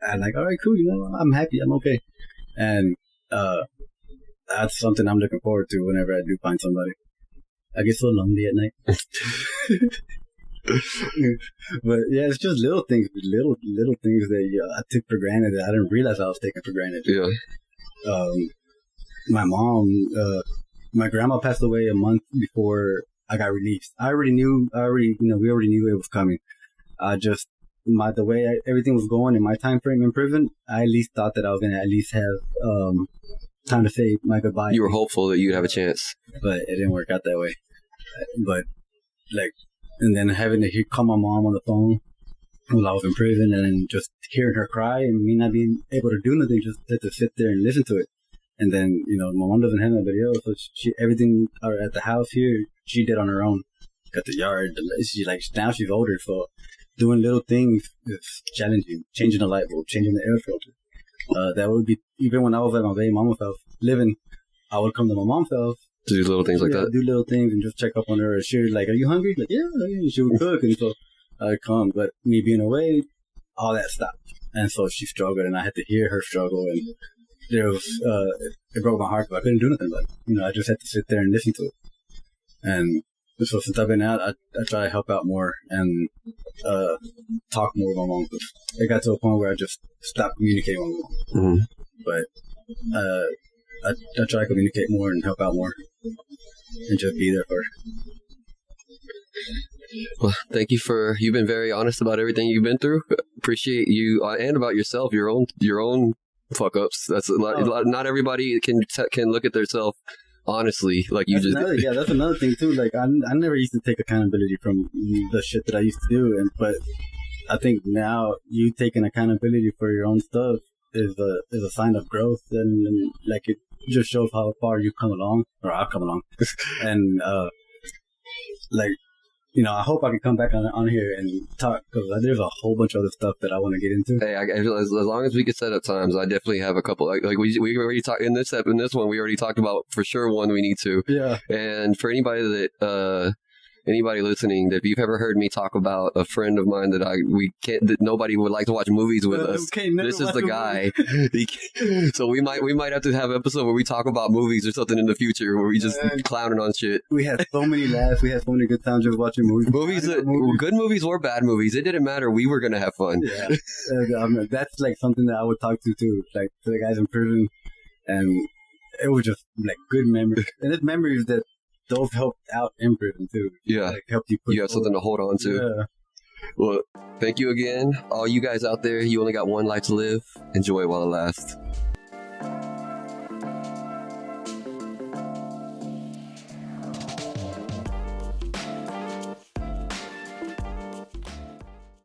I'm like, all right, cool, I'm happy, I'm okay. And that's something I'm looking forward to whenever I do find somebody. I get so lonely at night. But yeah, it's just little things that I took for granted that I didn't realize I was taking for granted. Yeah. My mom, my grandma passed away a month before I got released. We already knew it was coming. The way everything was going in my time frame in prison, I at least thought that I was going to at least have time to say my goodbye. You were hopeful that you'd have a chance. But it didn't work out that way. But, and then having to call my mom on the phone while I was in prison, and then just hearing her cry and me not being able to do nothing, just had to sit there and listen to it. And then, my mom doesn't have nobody else, so everything at the house here, she did on her own. Got the yard, now she's older, so doing little things is challenging. Changing a light bulb, changing the air filter. That would be, even when I was at my baby mama's house living, I would come to my mom's house. To do little things like that? Do little things and just check up on her. She was like, are you hungry? Like, yeah. She would cook, and so I'd come. But me being away, all that stopped. And so she struggled, and I had to hear her struggle, and it broke my heart, but I couldn't do nothing about it. I just had to sit there and listen to it. And so since I've been out, I try to help out more and talk more with my mom. It got to a point where I just stopped communicating with my mom. Mm-hmm. But I try to communicate more and help out more and just be there for her. Well, thank you you've been very honest about everything you've been through. Appreciate you and about yourself, your own fuck ups. That's a lot. Not everybody can look at themselves honestly like you just did. Yeah, that's another thing too. Like I never used to take accountability from the shit that I used to do, but I think now you taking accountability for your own stuff is a sign of growth, and like it just shows how far you've come along, or I've come along, and like. I hope I can come back on here and talk, because there's a whole bunch of other stuff that I want to get into. Hey, as long as we can set up times, I definitely have a couple. Like we already talked in this one. We already talked about for sure one we need to. Yeah. And for anybody listening, that if you've ever heard me talk about a friend of mine that nobody would like to watch movies with us, this is the guy. So we might have to have an episode where we talk about movies or something in the future where we just clowning on shit. We had so many laughs. We had so many good times just watching movies. Good movies or bad movies, it didn't matter. We were gonna have fun. Yeah, that's like something that I would talk to too, like to the guys in prison, and it was just like good memories, and it's memories that. Those helped out in prison too. Yeah, like helped you. You have something to hold on to. Yeah. Well, thank you again, all you guys out there. You only got one life to live. Enjoy it while it lasts.